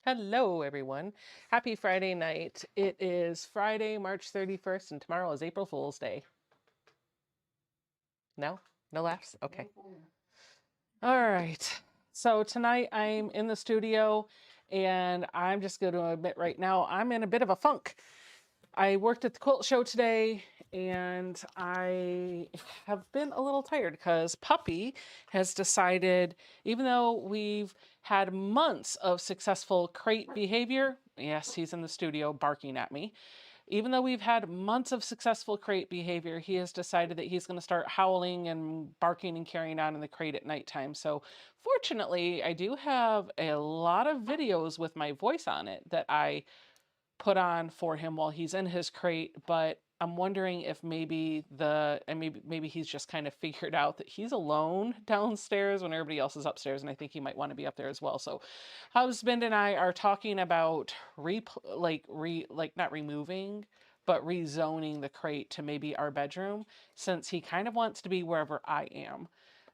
Hello, everyone. Happy Friday night. It is Friday, March 31st, and tomorrow is April Fool's Day. No? No laughs? Okay. All right. So tonight I'm in the studio, and I'm just going to admit right now I'm in a bit of a funk. I worked at the quilt show today, and I have been a little tired because Puppy has decided, even though we've had months of successful crate behavior, yes, he's in the studio barking at me. Even though we've had months of successful crate behavior, he has decided that he's going to start howling and barking and carrying on in the crate at nighttime. So fortunately, I do have a lot of videos with my voice on it that I put on for him while he's in his crate, but I'm wondering if maybe he's just kind of figured out that he's alone downstairs when everybody else is upstairs, and I think he might want to be up there as well. So husband and I are talking about not removing, but rezoning the crate to maybe our bedroom, since he kind of wants to be wherever I am.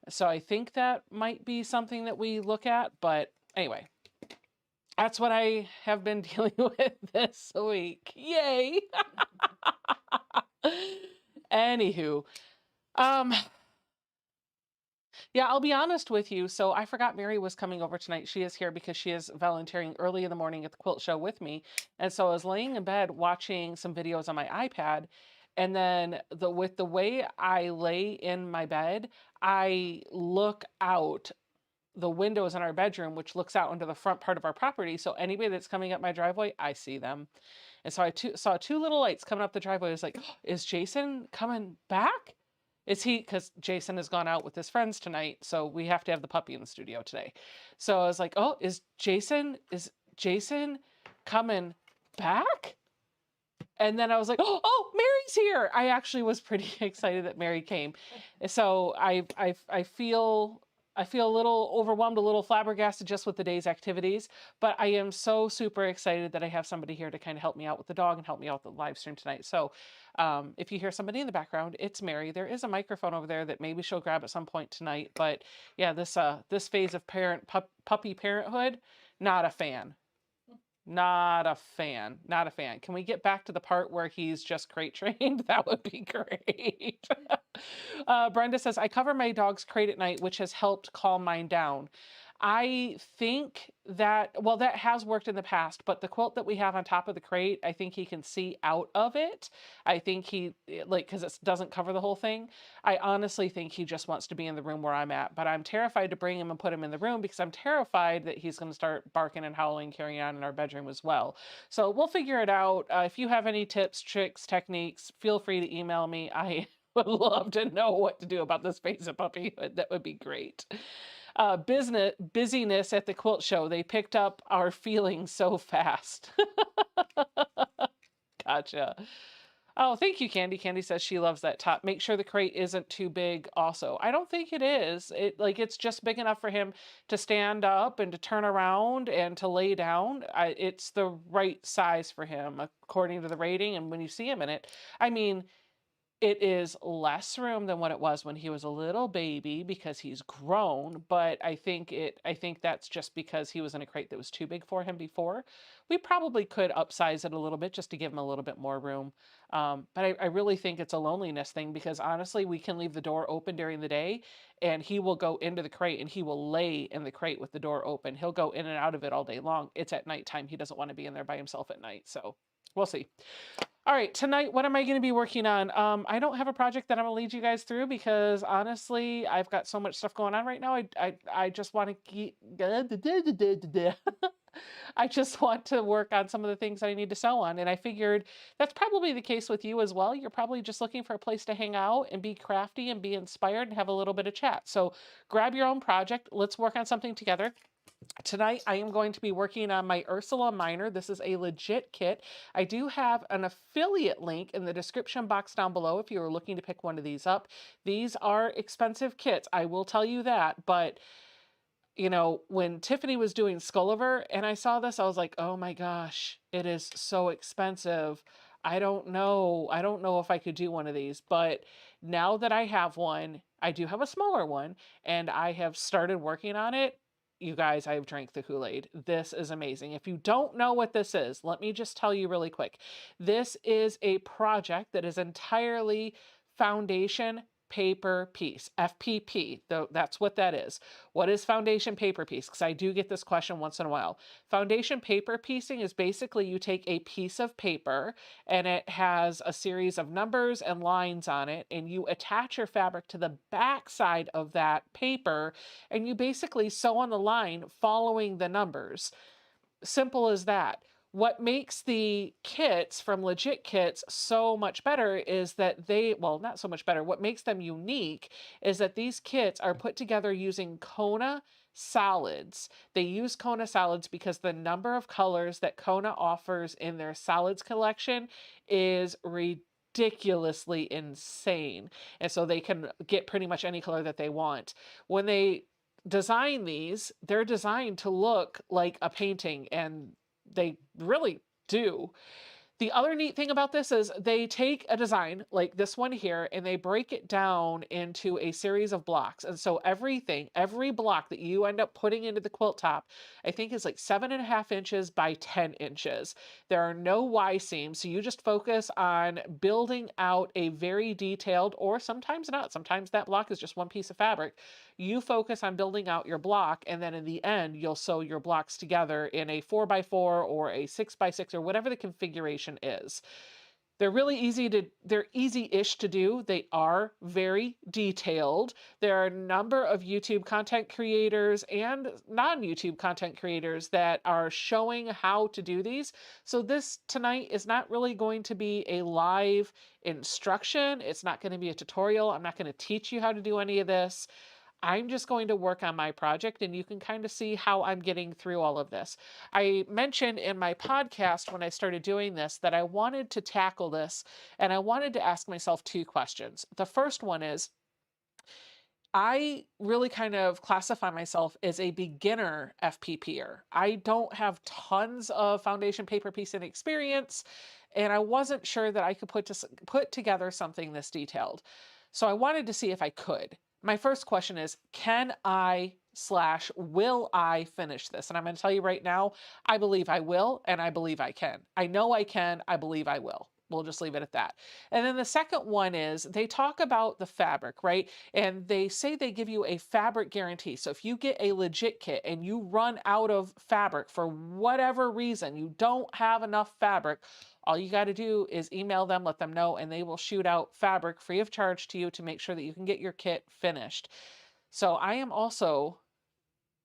So I think that might be something that we look at, but anyway, that's what I have been dealing with this week. Yay! Anywho, um, yeah, I'll be honest with you. So I forgot Mary was coming over tonight. She is here because she is volunteering early in the morning at the quilt show with me. And so I was laying in bed watching some videos on my iPad. And then with the way I lay in my bed, I look out the windows in our bedroom, which looks out into the front part of our property. So anybody that's coming up my driveway, I see them. And so I saw two little lights coming up the driveway. I was like, oh, is Jason coming back? Is he, because Jason has gone out with his friends tonight, so we have to have the puppy in the studio today. So I was like, oh, is Jason coming back? And then I was like, oh, Mary's here. I actually was pretty excited that Mary came. So I feel a little overwhelmed, a little flabbergasted just with the day's activities, but I am so super excited that I have somebody here to kind of help me out with the dog and help me out with the live stream tonight. So if you hear somebody in the background, it's Mary. There is a microphone over there that maybe she'll grab at some point tonight. But yeah, this phase of puppy parenthood, not a fan. Not a fan. Not a fan. Can we get back to the part where he's just crate trained? That would be great. Brenda says, I cover my dog's crate at night, which has helped calm mine down. I think that, well, that has worked in the past, but the quilt that we have on top of the crate, I think he can see out of it. I think like, because it doesn't cover the whole thing. I honestly think he just wants to be in the room where I'm at, but I'm terrified to bring him and put him in the room because I'm terrified that he's going to start barking and howling, carrying on in our bedroom as well. So we'll figure it out. If you have any tips, tricks, techniques, feel free to email me. I would love to know what to do about this phase of puppyhood. That would be great. Busyness at the quilt show. They picked up our feelings so fast. Gotcha. Oh, thank you, Candy. Candy says she loves that top. Make sure the crate isn't too big also. I don't think it is. It's just big enough for him to stand up and to turn around and to lay down. It's the right size for him according to the rating, and when you see him in it, I mean, it is less room than what it was when he was a little baby because he's grown, but I think that's just because he was in a crate that was too big for him before. We probably could upsize it a little bit just to give him a little bit more room. But I really think it's a loneliness thing because honestly, we can leave the door open during the day and he will go into the crate and he will lay in the crate with the door open. He'll go in and out of it all day long. It's at nighttime. He doesn't want to be in there by himself at night. So we'll see. All right, tonight, what am I going to be working on? I don't have a project that I'm going to lead you guys through because honestly, I've got so much stuff going on right now. I just want to keep. I just want to work on some of the things that I need to sew on, and I figured that's probably the case with you as well. You're probably just looking for a place to hang out and be crafty and be inspired and have a little bit of chat. So grab your own project. Let's work on something together. Tonight, I am going to be working on my Ursula Minor. This is a legit kit. I do have an affiliate link in the description box down below if you are looking to pick one of these up. These are expensive kits, I will tell you that, but you know, when Tiffany was doing Skulliver and I saw this, I was like, oh my gosh, it is so expensive. I don't know. I don't know if I could do one of these, but now that I have one, I do have a smaller one and I have started working on it. You guys, I have drank the Kool-Aid. This is amazing. If you don't know what this is, let me just tell you really quick. This is a project that is entirely foundation paper piece, FPP, though that's what that is. What is foundation paper piece? Because I do get this question once in a while. Foundation paper piecing is basically you take a piece of paper and it has a series of numbers and lines on it, and you attach your fabric to the back side of that paper, and you basically sew on the line following the numbers. Simple as that. What makes the kits from Legit Kits so much better is that well, not so much better, what makes them unique is that these kits are put together using Kona solids. They use Kona solids because the number of colors that Kona offers in their solids collection is ridiculously insane. And so they can get pretty much any color that they want. When they design these, they're designed to look like a painting, and they really do. The other neat thing about this is they take a design like this one here and they break it down into a series of blocks. And so every block that you end up putting into the quilt top, I think is like 7.5 inches by 10 inches. There are no Y seams. So you just focus on building out a very detailed, or sometimes not, sometimes that block is just one piece of fabric. You focus on building out your block, and then in the end, you'll sew your blocks together in a 4x4 or a 6x6 or whatever the configuration is. They're easy-ish to do. They are very detailed. There are a number of YouTube content creators and non-YouTube content creators that are showing how to do these. So this tonight is not really going to be a live instruction. It's not going to be a tutorial. I'm not going to teach you how to do any of this. I'm just going to work on my project, and you can kind of see how I'm getting through all of this. I mentioned in my podcast when I started doing this that I wanted to tackle this, and I wanted to ask myself 2 questions. The first one is, I really kind of classify myself as a beginner FPPer. I don't have tons of foundation paper piecing experience, and I wasn't sure that I could put together something this detailed. So I wanted to see if I could. My first question is, can I/will I finish this? And I'm going to tell you right now, I believe I will, and I believe I can. I know I can, I believe I will. we'll just leave it at that. And then the second one is they talk about the fabric, right? And they say they give you a fabric guarantee. So if you get a legit kit and you run out of fabric for whatever reason, you don't have enough fabric, all you got to do is email them, let them know, and they will shoot out fabric free of charge to you to make sure that you can get your kit finished. So I am also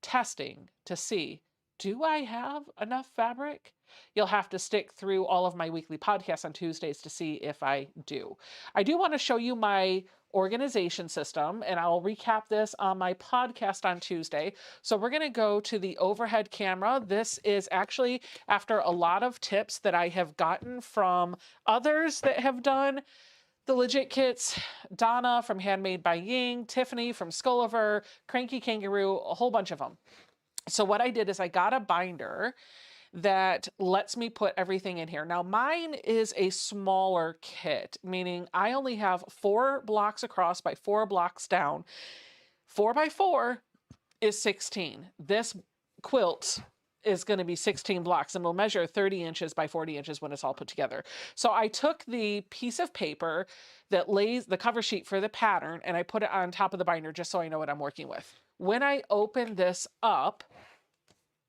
testing to see, do I have enough fabric? You'll have to stick through all of my weekly podcasts on Tuesdays to see if I do. I do want to show you my organization system, and I'll recap this on my podcast on Tuesday. So we're going to go to the overhead camera. This is actually after a lot of tips that I have gotten from others that have done the legit kits, Donna from Handmade by Ying, Tiffany from Skulliver, Cranky Kangaroo, a whole bunch of them. So what I did is I got a binder that lets me put everything in here. Now mine is a smaller kit, meaning I only have 4 blocks across by 4 blocks down. 4 by 4 is 16. This quilt is going to be 16 blocks and will measure 30 inches by 40 inches when it's all put together. So I took the piece of paper that lays the cover sheet for the pattern and I put it on top of the binder just so I know what I'm working with. When I open this up,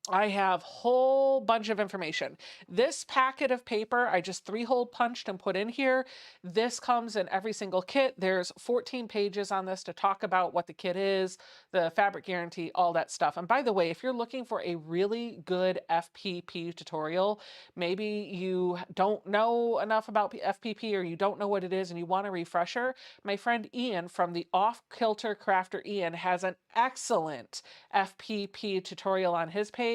I have a whole bunch of information. This packet of paper, I just 3-hole punched and put in here. This comes in every single kit. There's 14 pages on this to talk about what the kit is, the fabric guarantee, all that stuff. And by the way, if you're looking for a really good FPP tutorial, maybe you don't know enough about FPP or you don't know what it is and you want a refresher, my friend Ian from the Off Kilter Crafter Ian has an excellent FPP tutorial on his page.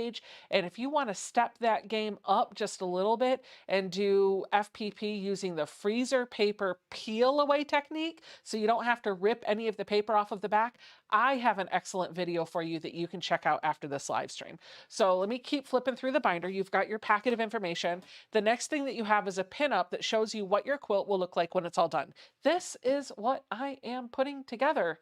And if you want to step that game up just a little bit and do FPP using the freezer paper peel away technique, so you don't have to rip any of the paper off of the back, I have an excellent video for you that you can check out after this live stream. So let me keep flipping through the binder. You've got your packet of information. The next thing that you have is a pinup that shows you what your quilt will look like when it's all done. This is what I am putting together.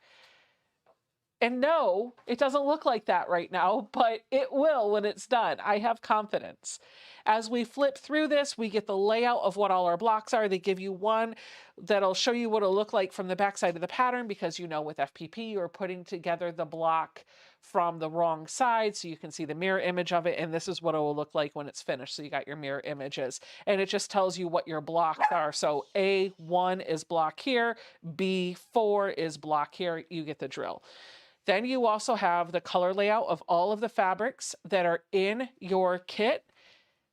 And no, it doesn't look like that right now, but it will when it's done. I have confidence. As we flip through this, we get the layout of what all our blocks are. They give you one that'll show you what it'll look like from the back side of the pattern because you know with FPP you're putting together the block from the wrong side so you can see the mirror image of it, and this is what it will look like when it's finished. So you got your mirror images and it just tells you what your blocks are. So A1 is block here, B4 is block here. You get the drill. Then you also have the color layout of all of the fabrics that are in your kit.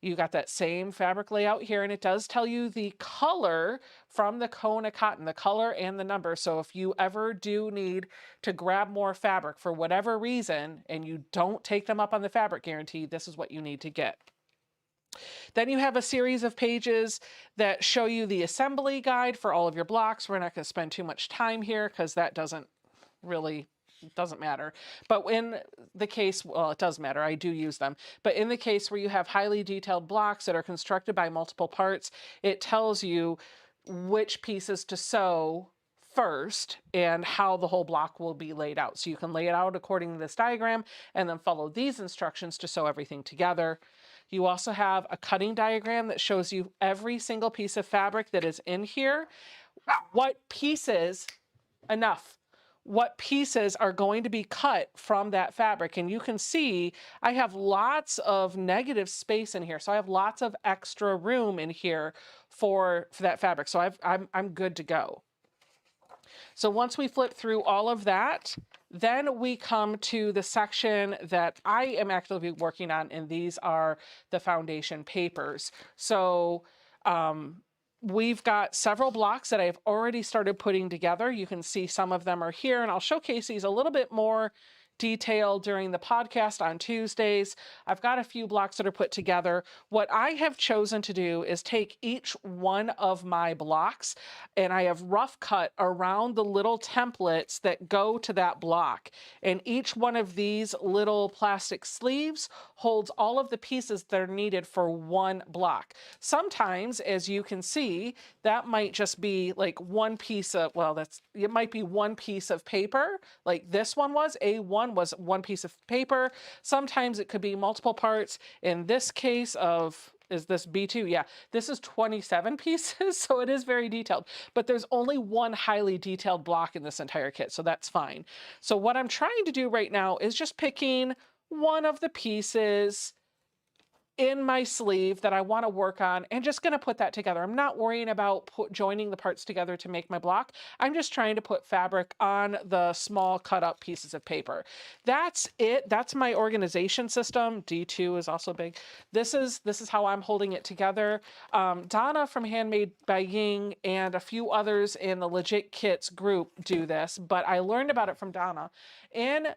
You got that same fabric layout here, and it does tell you the color from the cone of cotton, the color and the number. So if you ever do need to grab more fabric for whatever reason, and you don't take them up on the fabric guarantee, this is what you need to get. Then you have a series of pages that show you the assembly guide for all of your blocks. We're not going to spend too much time here because that doesn't matter. But in the case, well, it does matter. I do use them. But in the case where you have highly detailed blocks that are constructed by multiple parts, it tells you which pieces to sew first and how the whole block will be laid out. So you can lay it out according to this diagram and then follow these instructions to sew everything together. You also have a cutting diagram that shows you every single piece of fabric that is in here, what pieces, enough. What pieces are going to be cut from that fabric. And you can see I have lots of negative space in here. So I have lots of extra room in here for that fabric. So I'm good to go. So once we flip through all of that, then we come to the section that I am actively working on, and these are the foundation papers. So we've got several blocks that I've already started putting together. You can see some of them are here, and I'll showcase these a little bit more detail during the podcast on Tuesdays. I've got a few blocks that are put together. What I have chosen to do is take each one of my blocks and I have rough cut around the little templates that go to that block. And each one of these little plastic sleeves holds all of the pieces that are needed for one block. Sometimes, as you can see, that might just be like one piece of, well, it might be one piece of paper, like this one was. A1 was one piece of paper. Sometimes it could be multiple parts. In this case of is this B2? Yeah, this is 27 pieces, so it is very detailed, but there's only one highly detailed block in this entire kit, so that's fine. So what I'm trying to do right now is just picking one of the pieces in my sleeve that I want to work on and just going to put that together. I'm not worrying about joining the parts together to make my block. I'm just trying to put fabric on the small cut up pieces of paper. That's it. That's my organization system. D2 is also big. This is how I'm holding it together. Donna from Handmade by Ying and a few others in the Legit Kits group do this, but I learned about it from Donna. And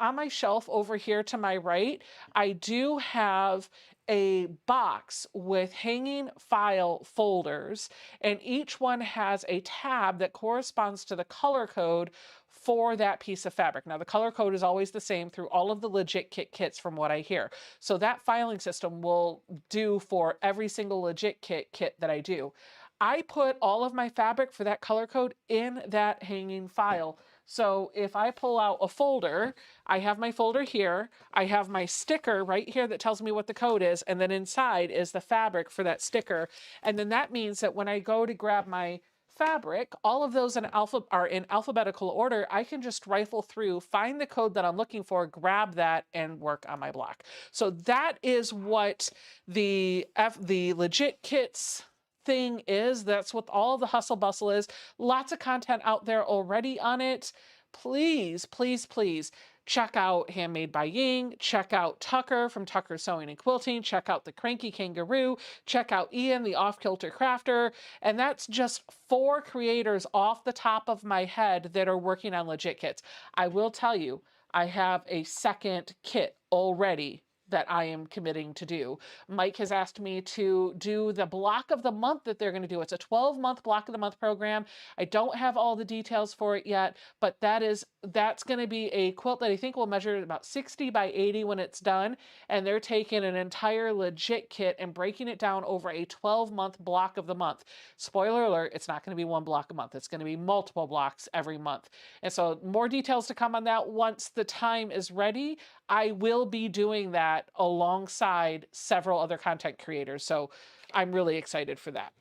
on my shelf over here to my right, I do have a box with hanging file folders, and each one has a tab that corresponds to the color code for that piece of fabric. Now, the color code is always the same through all of the Legit kits from what I hear. So that filing system will do for every single Legit kit that I do. I put all of my fabric for that color code in that hanging file. So if I pull out a folder, I have my folder here, I have my sticker right here that tells me what the code is, and then inside is the fabric for that sticker. And then that means that when I go to grab my fabric, all of those are in alphabetical order. I can just rifle through, find the code that I'm looking for, grab that, and work on my block. So that is what the Legit Kits thing is. That's what all the hustle bustle is. Lots of content out there already on it. Please, please, please check out Handmade by Ying, check out Tucker from Tucker Sewing and Quilting, check out the Cranky Kangaroo, check out Ian, the Off-Kilter Crafter, and that's just 4 creators off the top of my head that are working on Legit Kits. I will tell you, I have a second kit already that I am committing to do. Mike has asked me to do the block of the month that they're going to do. It's a 12-month block of the month program. I don't have all the details for it yet, but that's going to be a quilt that I think will measure about 60 by 80 when it's done. And they're taking an entire Legit kit and breaking it down over a 12-month block of the month. Spoiler alert, it's not going to be one block a month. It's going to be multiple blocks every month. And so more details to come on that once the time is ready. I will be doing that alongside several other content creators. So I'm really excited for that.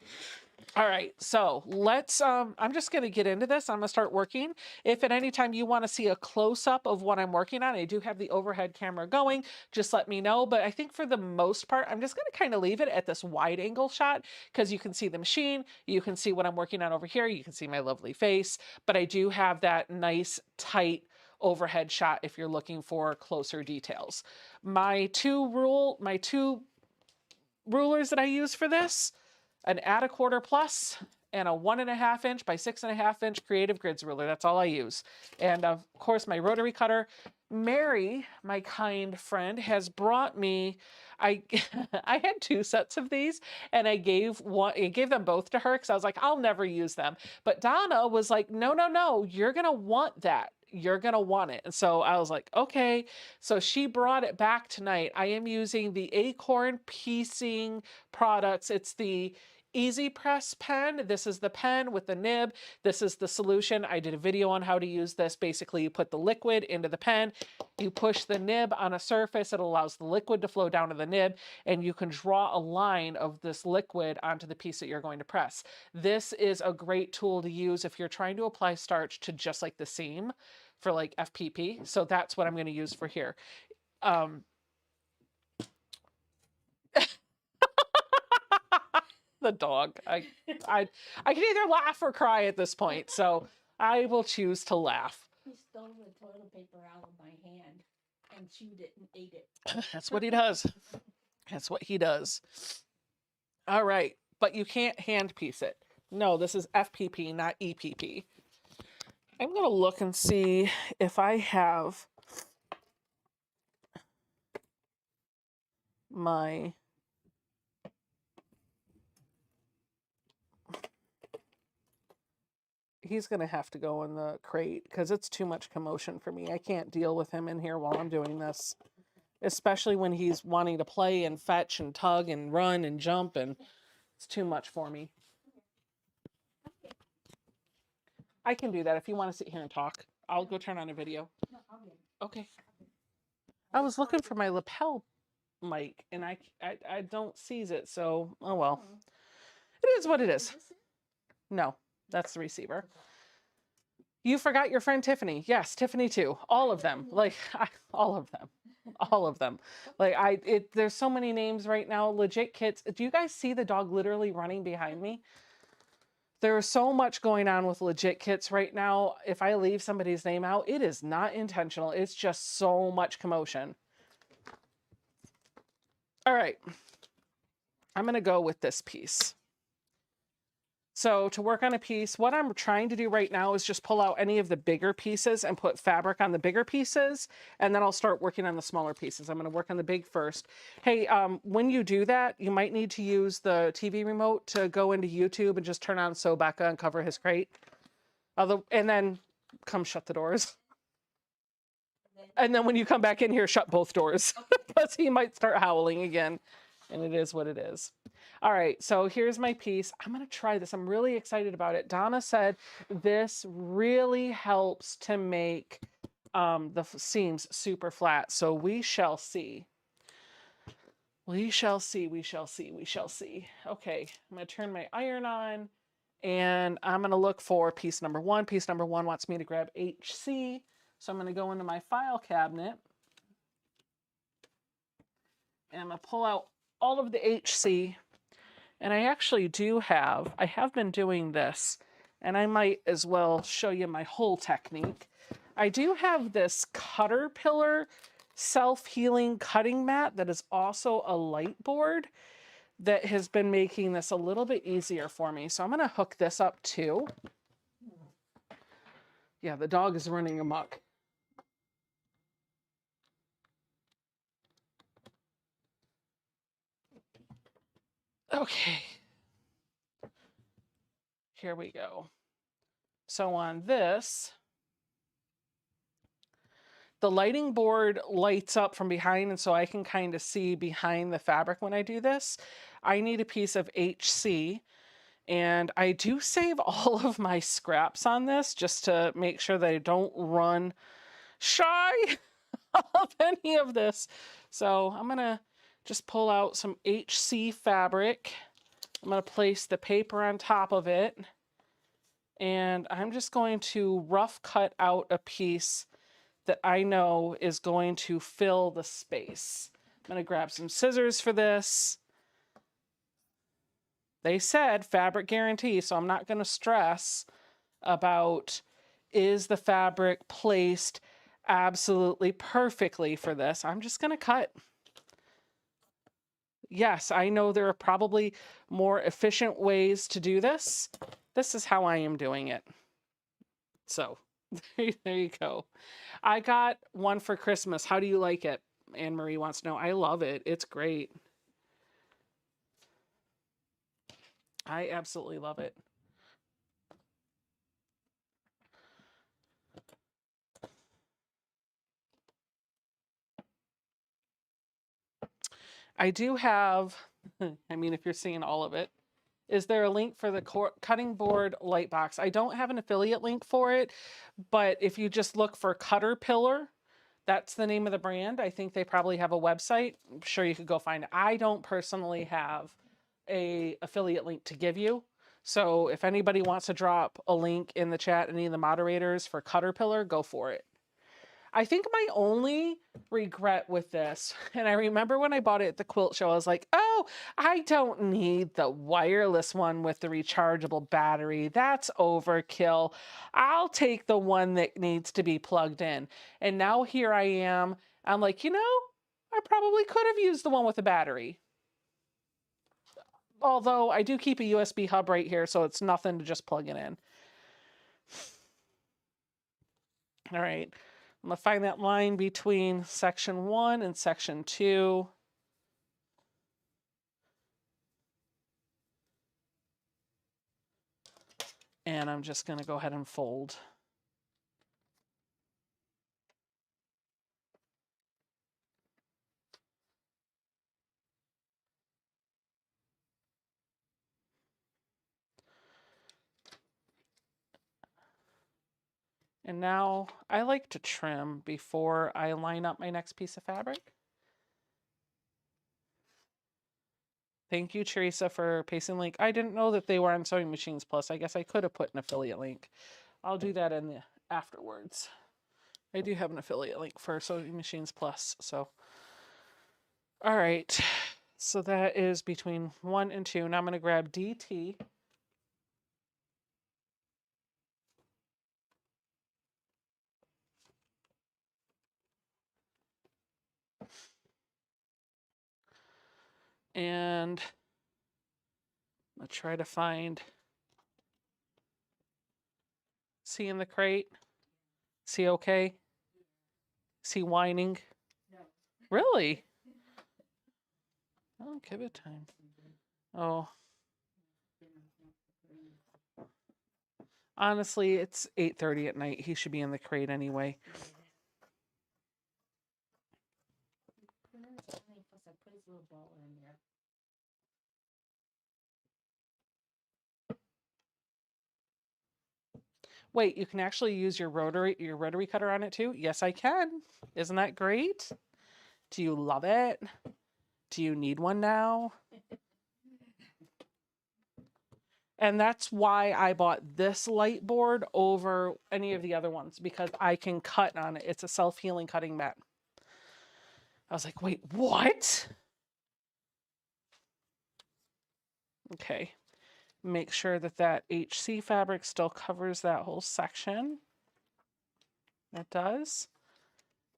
All right, so let's, I'm just going to get into this. I'm going to start working. If at any time you want to see a close-up of what I'm working on, I do have the overhead camera going, just let me know. But I think for the most part, I'm just going to kind of leave it at this wide angle shot because you can see the machine, you can see what I'm working on over here, you can see my lovely face, but I do have that nice, tight overhead shot if you're looking for closer details. My two rulers that I use for this, an 1/4 plus and a 1.5 inch by 6.5 inch creative grids ruler. That's all I use. And of course my rotary cutter. Mary, my kind friend, has brought me, I had 2 sets of these and I gave them both to her because I was like, I'll never use them. But Donna was like, no, you're gonna want that. You're gonna want it. And so I was like, okay. So she brought it back tonight. I am using the Acorn piecing products. It's the Easy Press pen. This is the pen with the nib. This is the solution. I did a video on how to use this. Basically, you put the liquid into the pen, you push the nib on a surface, it allows the liquid to flow down to the nib, and you can draw a line of this liquid onto the piece that you're going to press. This is a great tool to use if you're trying to apply starch to just like the seam for like FPP. So that's what I'm going to use for here. The dog. I can either laugh or cry at this point, so I will choose to laugh. He stole the toilet paper out of my hand and chewed it and ate it. That's what he does. That's what he does. All right, but you can't hand piece it. No, this is FPP, not EPP. I'm going to look and see if I have my... He's going to have to go in the crate because it's too much commotion for me. I can't deal with him in here while I'm doing this, especially when he's wanting to play and fetch and tug and run and jump, and it's too much for me. I can do that if you want to sit here and talk. I'll go turn on a video. Okay. I was looking for my lapel mic, and I don't seize it, so oh well. Oh, It is what it is is. this it? No, that's the receiver. You forgot your friend Tiffany. Yes, Tiffany too. All of them. Like all of them. All of them. Like there's so many names right now. Legit kits. Do you guys see the dog literally running behind me? There's so much going on with legit kits right now. If I leave somebody's name out, it is not intentional. It's just so much commotion. All right. I'm going to go with this piece. So to work on a piece, what I'm trying to do right now is just pull out any of the bigger pieces and put fabric on the bigger pieces, and then I'll start working on the smaller pieces. I'm going to work on the big first. Hey, when you do that, you might need to use the TV remote to go into YouTube and just turn on So Becca and cover his crate. And then come shut the doors. And then when you come back in here, shut both doors because he might start howling again. And it is what it is. All right, so here's my piece. I'm going to try this. I'm really excited about it. Donna said this really helps to make the seams super flat. So we shall see. We shall see. We shall see. We shall see. Okay, I'm going to turn my iron on and I'm going to look for piece number one. Piece number one wants me to grab HC. So I'm going to go into my file cabinet and I'm going to pull out all of the HC. And I actually I have been doing this, and I might as well show you my whole technique. I do have this Caterpillar self-healing cutting mat that is also a light board that has been making this a little bit easier for me. So I'm going to hook this up too. Yeah, the dog is running amok. Okay. Here we go. So on this, the lighting board lights up from behind, and so I can kind of see behind the fabric when I do this. I need a piece of HC, and I do save all of my scraps on this just to make sure that I don't run shy of any of this. So I'm going to just pull out some HC fabric. I'm going to place the paper on top of it, and I'm just going to rough cut out a piece that I know is going to fill the space. I'm going to grab some scissors for this. They said fabric guarantee, so I'm not going to stress about is the fabric placed absolutely perfectly for this. I'm just going to cut. Yes, I know there are probably more efficient ways to do this. This is how I am doing it. So there you go. I got one for Christmas. How do you like it? Anne Marie wants to know. I love it. It's great. I absolutely love it. I do have, I mean, if you're seeing all of it, is there a link for the cutting board light box? I don't have an affiliate link for it, but if you just look for Caterpillar, that's the name of the brand. I think they probably have a website. I'm sure you could go find it. I don't personally have a affiliate link to give you. So if anybody wants to drop a link in the chat, any of the moderators for Caterpillar, go for it. I think my only regret with this, and I remember when I bought it at the quilt show, I was like, oh, I don't need the wireless one with the rechargeable battery. That's overkill. I'll take the one that needs to be plugged in. And now here I am. I'm like, I probably could have used the one with the battery. Although I do keep a USB hub right here, so it's nothing to just plug it in. All right. I'm going to find that line between section 1 and section 2. And I'm just going to go ahead and fold. And now I like to trim before I line up my next piece of fabric. Thank you, Teresa, for pasting link. I didn't know that they were on Sewing Machines Plus. I guess I could have put an affiliate link. I'll do that in the afterwards. I do have an affiliate link for Sewing Machines Plus. So, all right. So that is between 1 and 2. Now I'm going to grab DT. And I'll try to find C in the crate. C okay? C whining? No. Really? Oh, give it time. Oh. Honestly, it's 8:30 at night. He should be in the crate anyway. Plus I put his little ball in there. Wait, you can actually use your rotary cutter on it too? Yes, I can. Isn't that great? Do you love it? Do you need one now? And that's why I bought this light board over any of the other ones, because I can cut on it. It's a self-healing cutting mat. I was like, wait, what? Okay. Make sure that that HC fabric still covers that whole section. It does.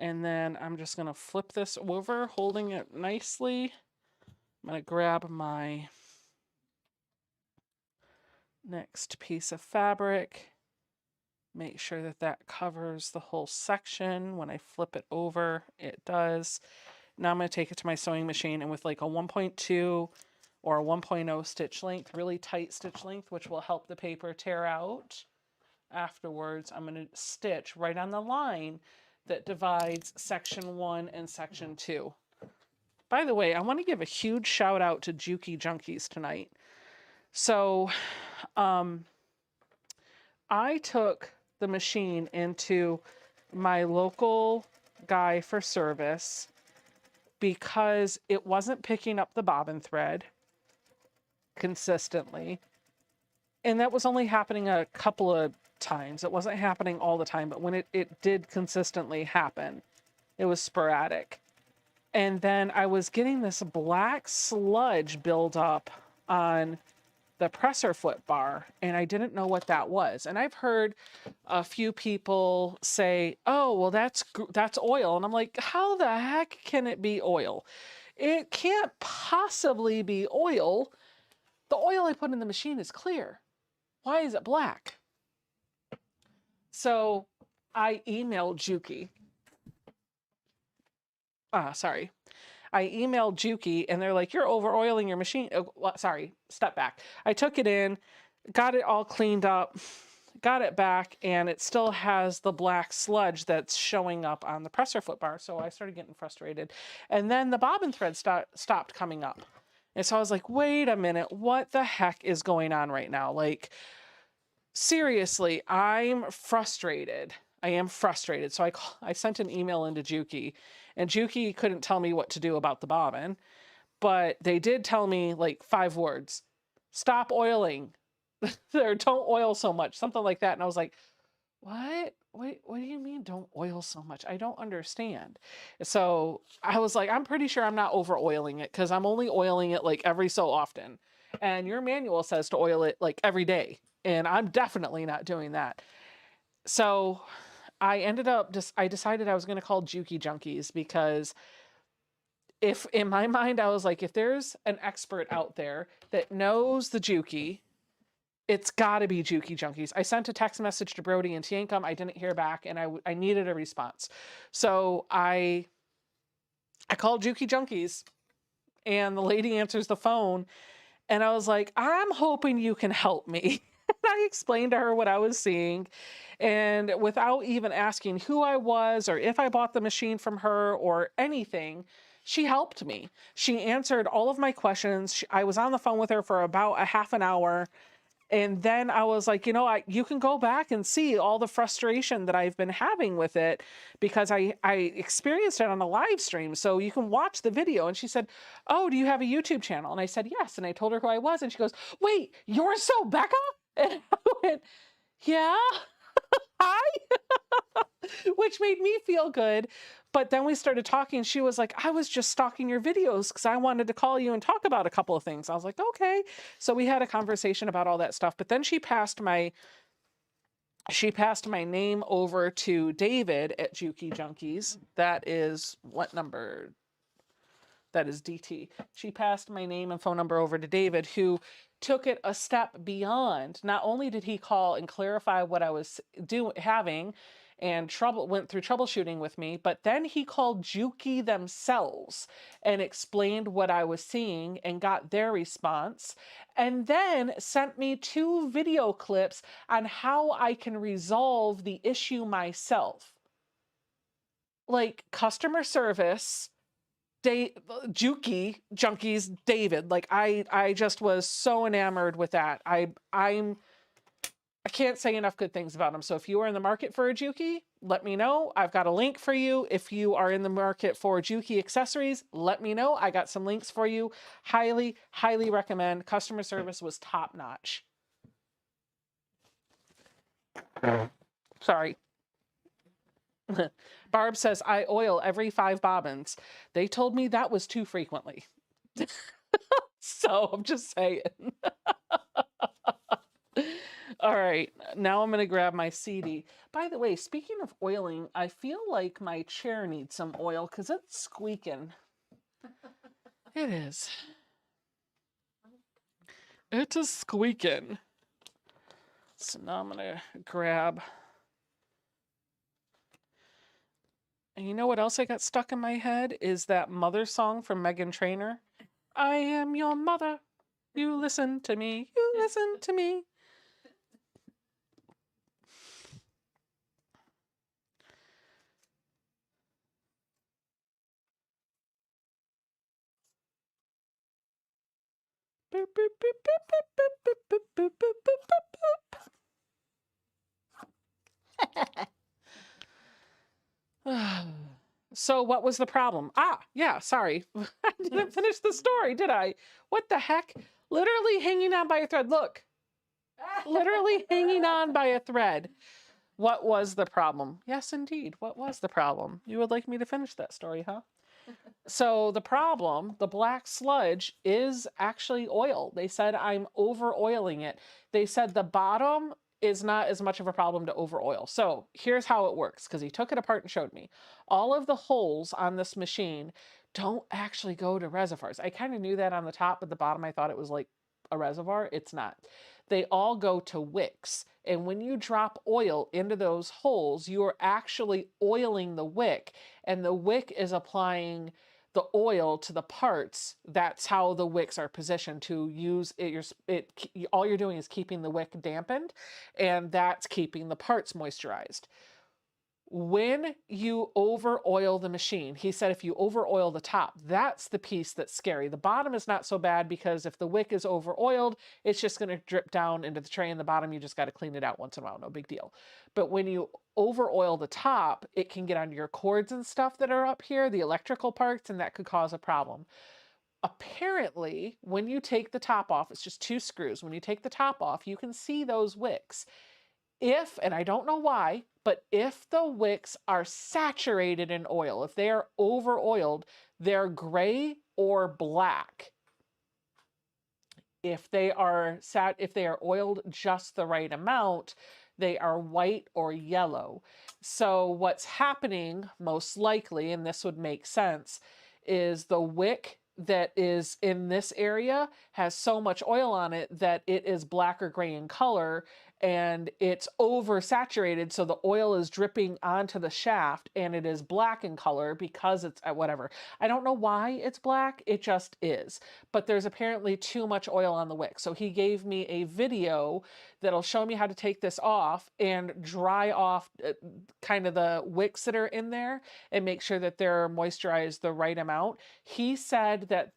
And then I'm just going to flip this over, holding it nicely. I'm going to grab my next piece of fabric. Make sure that that covers the whole section. When I flip it over, it does. Now I'm going to take it to my sewing machine, and with like a 1.2 or a 1.0 stitch length, really tight stitch length, which will help the paper tear out afterwards, I'm going to stitch right on the line that divides section 1 and section 2. By the way, I want to give a huge shout out to Juki Junkies tonight. So I took the machine into my local guy for service because it wasn't picking up the bobbin thread consistently. And that was only happening a couple of times. It wasn't happening all the time, but when it did consistently happen, it was sporadic. And then I was getting this black sludge build up on the presser foot bar, and I didn't know what that was. And I've heard a few people say, oh, well, that's oil. And I'm like, how the heck can it be oil? It can't possibly be oil. The oil I put in the machine is clear. Why is it black? So I emailed Juki. I emailed Juki, and they're like, you're over oiling your machine. Oh, sorry, step back. I took it in, got it all cleaned up, got it back, and it still has the black sludge that's showing up on the presser foot bar. So I started getting frustrated. And then the bobbin thread stopped coming up. And so I was like, wait a minute, what the heck is going on right now? Like, seriously, I'm frustrated. I am frustrated. So I sent an email into Juki, and Juki couldn't tell me what to do about the bobbin, but they did tell me like 5 words: stop oiling, or don't oil so much, something like that. And I was like, what? What do you mean don't oil so much? I don't understand. So I was like, I'm pretty sure I'm not over oiling it, because I'm only oiling it like every so often. And your manual says to oil it like every day. And I'm definitely not doing that. So I decided I was going to call Juki Junkies, because if in my mind, I was like, if there's an expert out there that knows the Juki, it's got to be Juki Junkies. I sent a text message to Brody and Tiankum. I didn't hear back, and I needed a response. So I called Juki Junkies, and the lady answers the phone, and I was like, I'm hoping you can help me. I explained to her what I was seeing, and without even asking who I was or if I bought the machine from her or anything, she helped me. She answered all of my questions. I was on the phone with her for about a half an hour, And then I was like, you can go back and see all the frustration that I've been having with it because I experienced it on a live stream. So you can watch the video. And she said, "Oh, do you have a YouTube channel?" And I said, "Yes." And I told her who I was. And she goes, "Wait, you're so Becca?" And I went, "Yeah, hi," which made me feel good. But then we started talking. She was like, "I was just stalking your videos because I wanted to call you and talk about a couple of things." I was like, "Okay." So we had a conversation about all that stuff. But then she passed my name over to David at Juki Junkies. That is what number? That is DT. She passed my name and phone number over to David, who took it a step beyond. Not only did he call and clarify what I was having and went through troubleshooting with me, but then he called Juki themselves and explained what I was seeing and got their response, and then sent me 2 video clips on how I can resolve the issue myself. Like customer service, Juki Junkies David. Like I just was so enamored with that. I can't say enough good things about him. So if you are in the market for a Juki, let me know. I've got a link for you. If you are in the market for Juki accessories, let me know. I got some links for you. Highly, highly recommend. Customer service was top notch. Sorry. Barb says, "I oil every 5 bobbins. They told me that was too frequently." So I'm just saying. All right, now I'm going to grab my CD. By the way, speaking of oiling, I feel like my chair needs some oil because it's squeaking. It is. It is squeaking. So now I'm going to grab. And you know what else I got stuck in my head is that mother song from Meghan Trainor. "I am your mother. You listen to me. You listen to me." Boop, boop, boop, boop, boop, boop, boop, boop, boop, boop. So what was the problem? Yeah, sorry. I didn't finish the story, did I? What the heck? Literally hanging on by a thread. Look, literally hanging on by a thread. What was the problem? Yes, indeed. What was the problem? You would like me to finish that story, huh? So the problem, the black sludge, is actually oil. They said I'm over oiling it. They said the bottom is not as much of a problem to over oil. So here's how it works, because he took it apart and showed me. All of the holes on this machine don't actually go to reservoirs. I kind of knew that on the top, but the bottom I thought it was like a reservoir. It's not. They all go to wicks. And when you drop oil into those holes, you are actually oiling the wick, and the wick is applying the oil to the parts. That's how the wicks are positioned to use it. All you're doing is keeping the wick dampened, and that's keeping the parts moisturized. When you over oil the machine, he said if you over oil the top, that's the piece that's scary. The bottom is not so bad because if the wick is over oiled, it's just going to drip down into the tray, and the bottom, you just got to clean it out once in a while. No big deal. But when you over oil the top, it can get onto your cords and stuff that are up here, the electrical parts, and that could cause a problem. Apparently, when you take the top off, it's just 2 screws. When you take the top off, you can see those wicks. And I don't know why, but if the wicks are saturated in oil, if they are over oiled, they're gray or black. If they are oiled just the right amount, they are white or yellow. So what's happening most likely, and this would make sense, is the wick that is in this area has so much oil on it that it is black or gray in color, and it's oversaturated, so the oil is dripping onto the shaft, and it is black in color because it's whatever. I don't know why it's black, it just is. But there's apparently too much oil on the wick. So he gave me a video that'll show me how to take this off and dry off kind of the wicks that are in there and make sure that they're moisturized the right amount. He said that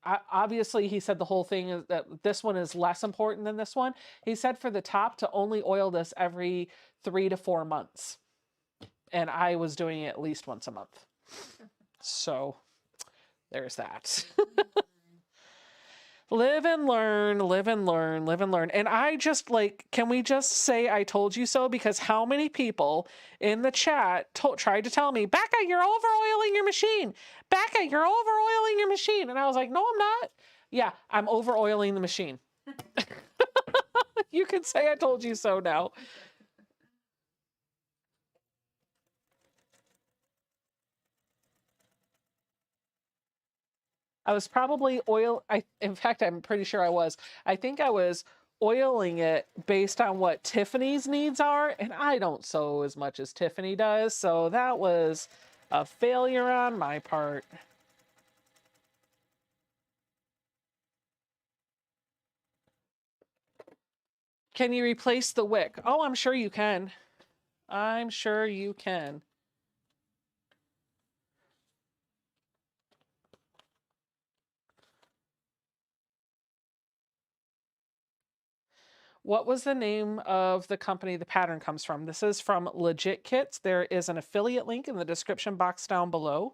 obviously he said the whole thing is that this one is less important than this one. He said for the top to only oil this every 3 to 4 months. And I was doing it at least once a month. So there's that. Live and learn, live and learn, live and learn. And I just like, can we just say I told you so? Because how many people in the chat tried to tell me, Becca, you're over oiling your machine. Becca, you're over oiling your machine. And I was like, no, I'm not. Yeah, I'm over oiling the machine. You can say I told you so now. I was probably in fact, I'm pretty sure I was. I think I was oiling it based on what Tiffany's needs are, and I don't sew as much as Tiffany does, so that was a failure on my part. Can you replace the wick? Oh, I'm sure you can. I'm sure you can. What was the name of the company the pattern comes from? This is from Legit Kits. There is an affiliate link in the description box down below.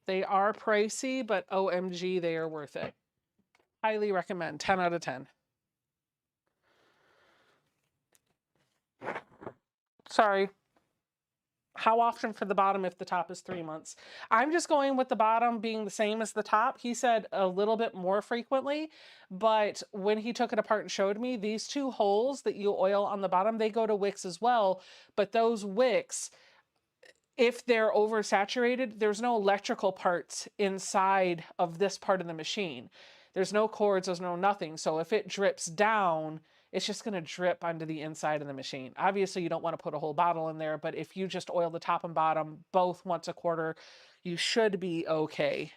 They are pricey, but OMG, they are worth it. Highly recommend. 10 out of 10. Sorry. How often for the bottom if the top is 3 months? I'm just going with the bottom being the same as the top. He said a little bit more frequently, but when he took it apart and showed me, these 2 holes that you oil on the bottom, they go to wicks as well. But those wicks, if they're oversaturated, there's no electrical parts inside of this part of the machine. There's no cords, there's no nothing. So if it drips down, it's just going to drip onto the inside of the machine. Obviously, you don't want to put a whole bottle in there, but if you just oil the top and bottom both once a quarter, you should be okay.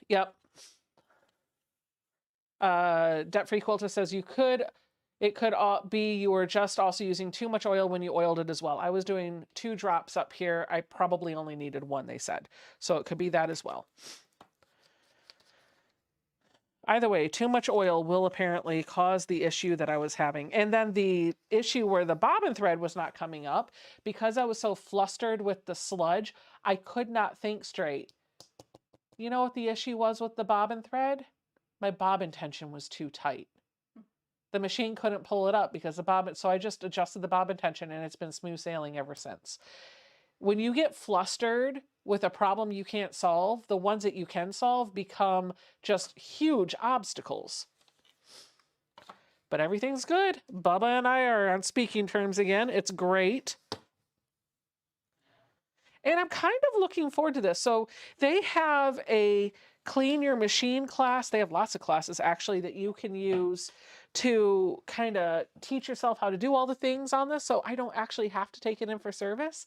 Yep. Debt-free quilter says it could be you were just also using too much oil when you oiled it as well. I was doing 2 drops up here. I probably only needed 1, they said. So it could be that as well. Either way, too much oil will apparently cause the issue that I was having. And then the issue where the bobbin thread was not coming up, because I was so flustered with the sludge, I could not think straight. You know what the issue was with the bobbin thread? My bobbin tension was too tight. The machine couldn't pull it up because the bobbin, so I just adjusted the bobbin tension and it's been smooth sailing ever since. When you get flustered with a problem you can't solve, the ones that you can solve become just huge obstacles. But everything's good. Bubba and I are on speaking terms again. It's great. And I'm kind of looking forward to this. So they have a clean your machine class. They have lots of classes actually that you can use to kind of teach yourself how to do all the things on this. So I don't actually have to take it in for service.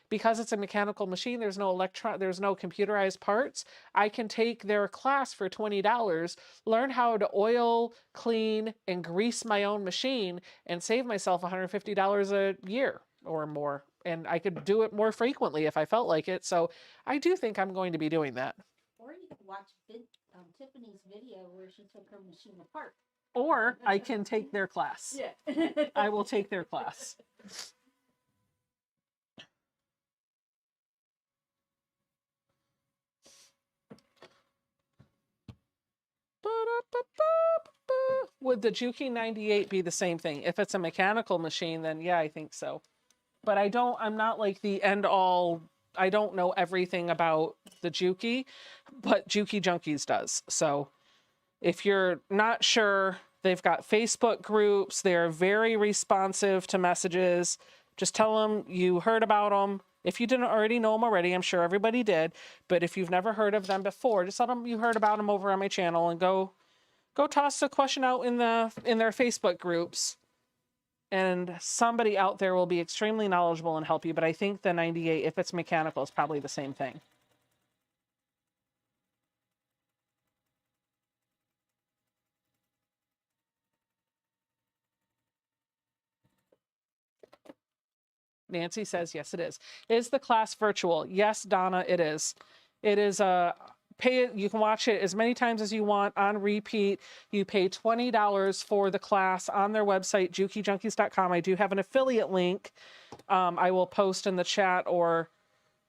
Because it's a mechanical machine, there's no computerized parts. I can take their class for $20, learn how to oil, clean, and grease my own machine, and save myself $150 a year or more. And I could do it more frequently if I felt like it. So I do think I'm going to be doing that. Or you could watch Tiffany's video where she took her machine apart. Or I can take their class. Yeah. I will take their class. Would the Juki 98 be the same thing? If it's a mechanical machine, then yeah, I think so. But I'm not like the end all, I don't know everything about the Juki, but Juki Junkies does. So if you're not sure, they've got Facebook groups. They're very responsive to messages. Just tell them you heard about them. If you didn't already know them already, I'm sure everybody did. But if you've never heard of them before, just tell them you heard about them over on my channel and go toss a question out in their Facebook groups. and somebody out there will be extremely knowledgeable and help you. But I think the 98, if it's mechanical, is probably the same thing. Nancy says, yes, it is. Is the class virtual? Yes, Donna, it is. It is pay it. You can watch it as many times as you want on repeat. You pay $20 for the class on their website, jukeyjunkies.com. I do have an affiliate link. I will post in the chat, or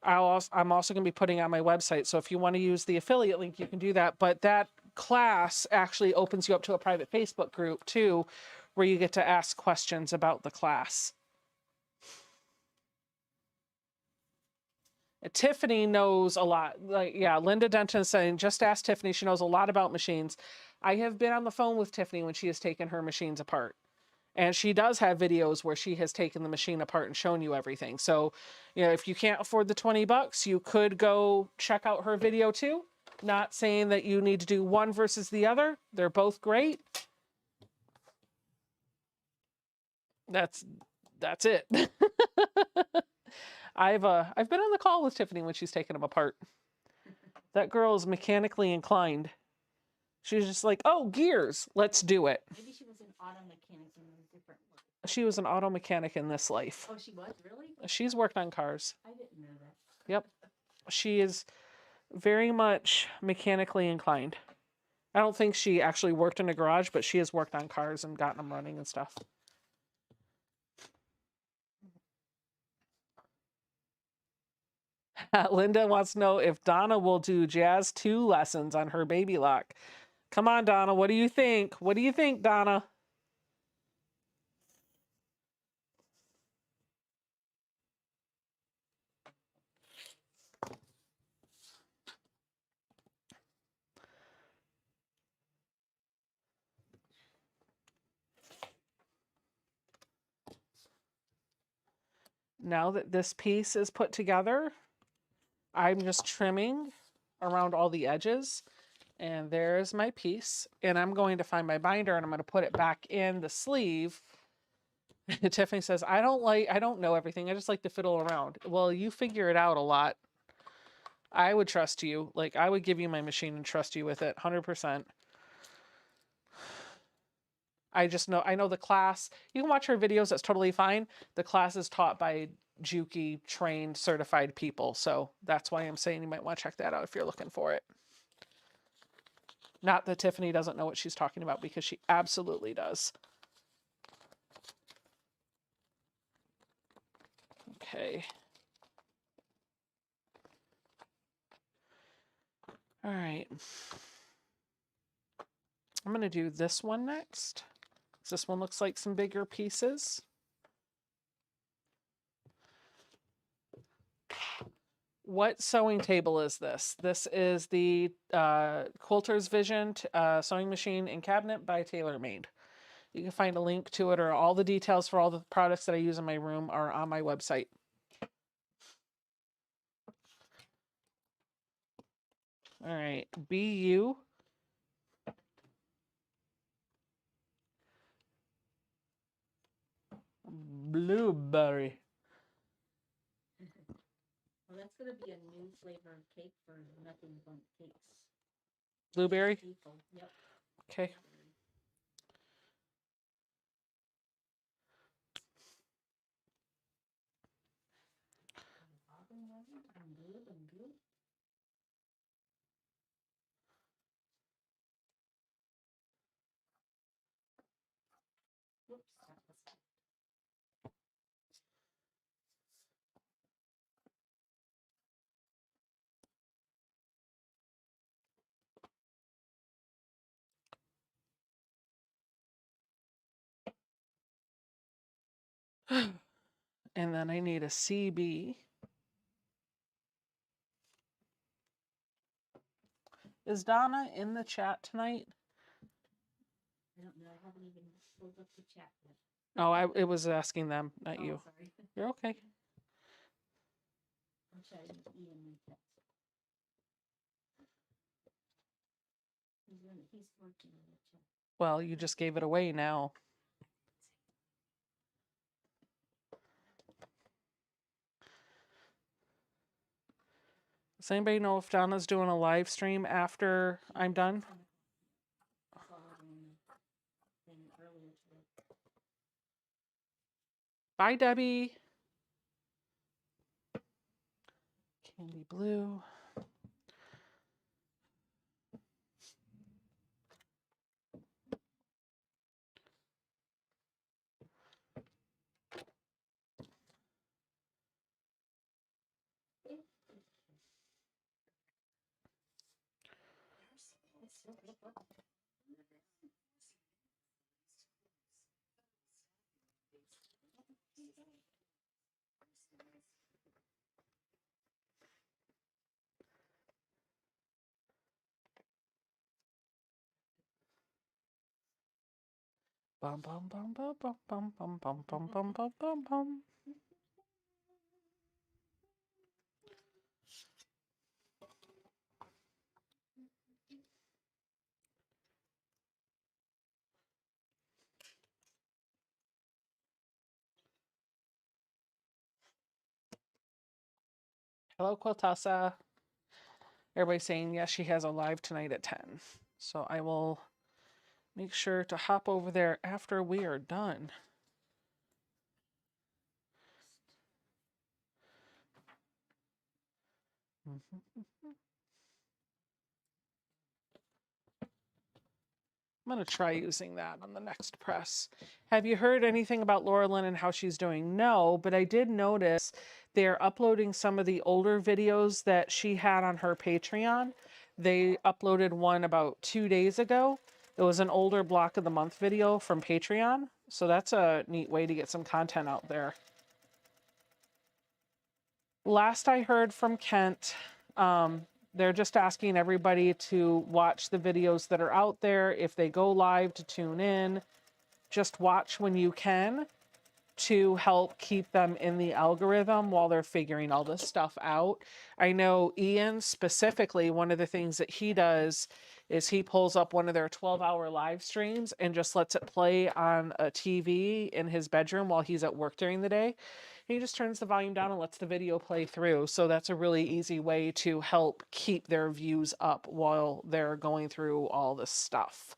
I'm also going to be putting on my website. So if you want to use the affiliate link, you can do that. But that class actually opens you up to a private Facebook group too, where you get to ask questions about the class. Tiffany knows a lot. Like, yeah, Linda Denton is saying, just ask Tiffany. She knows a lot about machines. I have been on the phone with Tiffany when she has taken her machines apart. And she does have videos where she has taken the machine apart and shown you everything. So, you know, if you can't afford the $20, you could go check out her video too. Not saying that you need to do one versus the other. They're both great. That's it. I've been on the call with Tiffany when she's taken them apart. That girl is mechanically inclined. She's just like, oh, gears, let's do it. Maybe she was an auto mechanic in a different life. She was an auto mechanic in this life. Oh, she was? Really? She's worked on cars. I didn't know that. Yep. She is very much mechanically inclined. I don't think she actually worked in a garage, but she has worked on cars and gotten them running and stuff. Linda wants to know if Donna will do Jazz 2 lessons on her baby lock. Come on, Donna. What do you think? What do you think, Donna? Now that this piece is put together, I'm just trimming around all the edges. And there's my piece. And I'm going to find my binder and I'm going to put it back in the sleeve. Tiffany says, I don't know everything. I just like to fiddle around. Well, you figure it out a lot. I would trust you. Like, I would give you my machine and trust you with it 100%. I know the class. You can watch her videos. That's totally fine. The class is taught by Juki trained certified people. So that's why I'm saying you might want to check that out if you're looking for it. Not that Tiffany doesn't know what she's talking about, because she absolutely does. Okay. All right. I'm going to do this one next. This one looks like some bigger pieces. What sewing table is this? This is the Quilter's Vision sewing machine and cabinet by TaylorMade. You can find a link to it, or all the details for all the products that I use in my room are on my website. All right, BU. Blueberry. Well, that's going to be a new flavor of cake for Nothing But Cakes. Blueberry? People. Yep. Okay. Whoops, that was... And then I need a CB. Is Donna in the chat tonight? I don't know. I haven't even pulled up the chat yet. Oh, it was asking them, not you. Sorry. You're okay. I'm sorry, Ian in chat. He's working in the chat. Well, you just gave it away now. Does anybody know if Donna's doing a live stream after I'm done? I saw it on the thing earlier today. Bye, Debbie. Candy blue. Bum bum bum bum bum bum bum bum bum bum bum bum bum. Hello, Quiltassa. Everybody's saying yes, she has a live tonight at 10. So I will make sure to hop over there after we are done. I'm going to try using that on the next press. Have you heard anything about Laura Lynn and how she's doing? No, but I did notice they're uploading some of the older videos that she had on her Patreon. They uploaded one about 2 days ago. It was an older block of the month video from Patreon. So that's a neat way to get some content out there. Last I heard from Kent, they're just asking everybody to watch the videos that are out there. If they go live, to tune in. Just watch when you can to help keep them in the algorithm while they're figuring all this stuff out. I know Ian specifically, one of the things that he does is he pulls up one of their 12-hour live streams and just lets it play on a TV in his bedroom while he's at work during the day. He just turns the volume down and lets the video play through. So that's a really easy way to help keep their views up while they're going through all this stuff.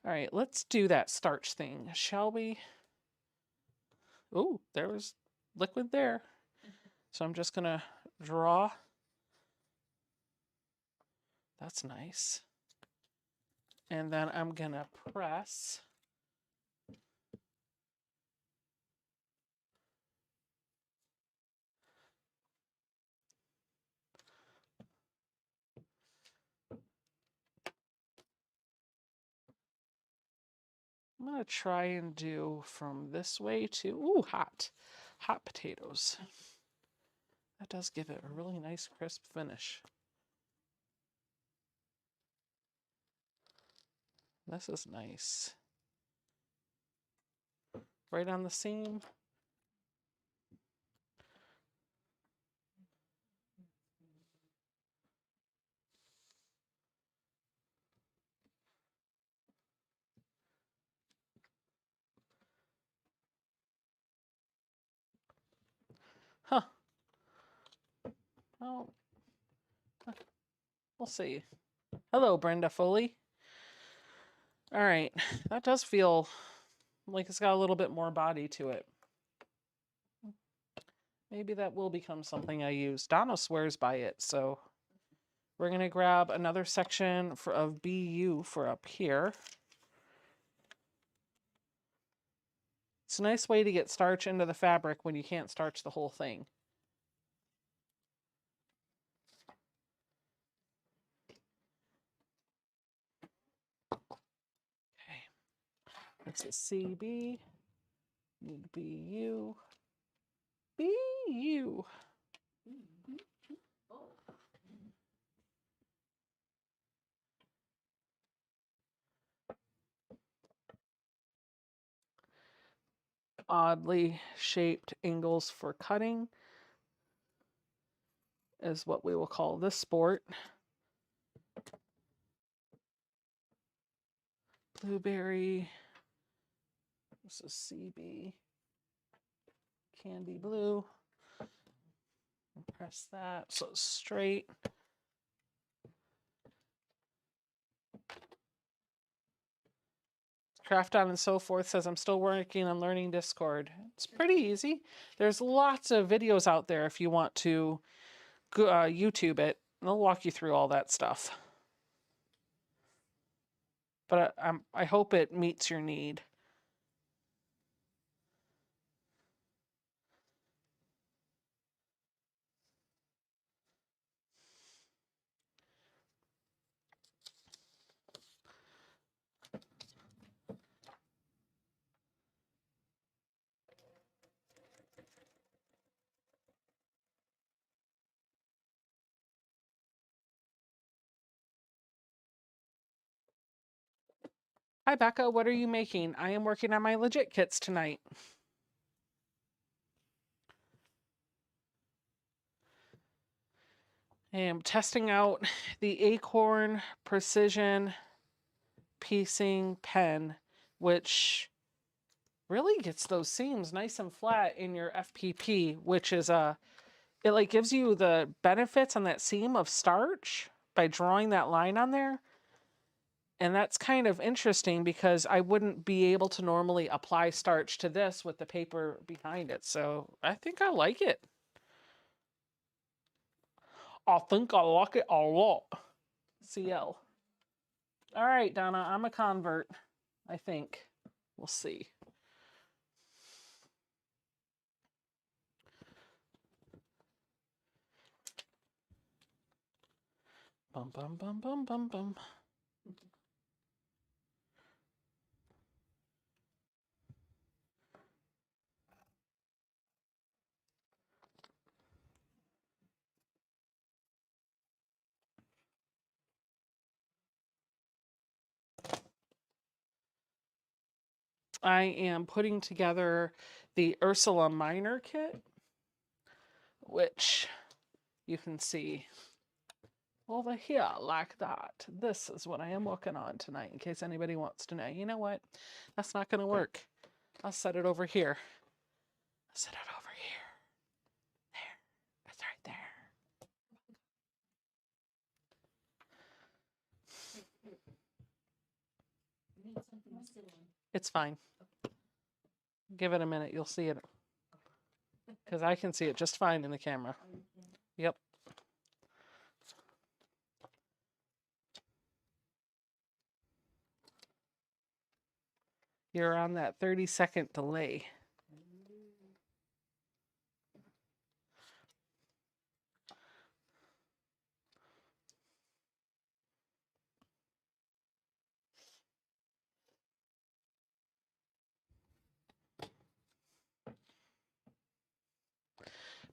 All right, let's do that starch thing, shall we? Oh, there was liquid there. So I'm just gonna draw. That's nice. And then I'm gonna press. I'm gonna try and do from this way to, ooh, hot potatoes. That does give it a really nice crisp finish. This is nice. Right on the seam. Huh. Well, we'll see. Hello, Brenda Foley. All right, that does feel like it's got a little bit more body to it. Maybe that will become something I use. Donna swears by it, so we're going to grab another section of BU for up here. It's a nice way to get starch into the fabric when you can't starch the whole thing. Okay, that's a CB, need BU, BU. Oddly shaped angles for cutting is what we will call this sport. Blueberry. This is CB. Candy blue. Press that so it's straight. Craft On and So Forth says, I'm still working on learning Discord. It's pretty easy. There's lots of videos out there if you want to YouTube it. They'll walk you through all that stuff. But I hope it meets your need. Hi, Becca. What are you making? I am working on my legit kits tonight. I am testing out the Acorn Precision Piecing Pen, which really gets those seams nice and flat in your FPP, which is it like gives you the benefits on that seam of starch by drawing that line on there. And that's kind of interesting because I wouldn't be able to normally apply starch to this with the paper behind it. So I think I like it. I think I like it a lot. CL. All right, Donna, I'm a convert, I think. We'll see. Bum, bum, bum, bum, bum, bum. I am putting together the Ursula Minor kit, which you can see over here like that. This is what I am working on tonight, in case anybody wants to know. You know what? That's not going to work. I'll set it over here. I'll set it over here. There. That's right there. It's fine. Give it a minute. You'll see it. Because I can see it just fine in the camera. Yep. You're on that 30-second delay.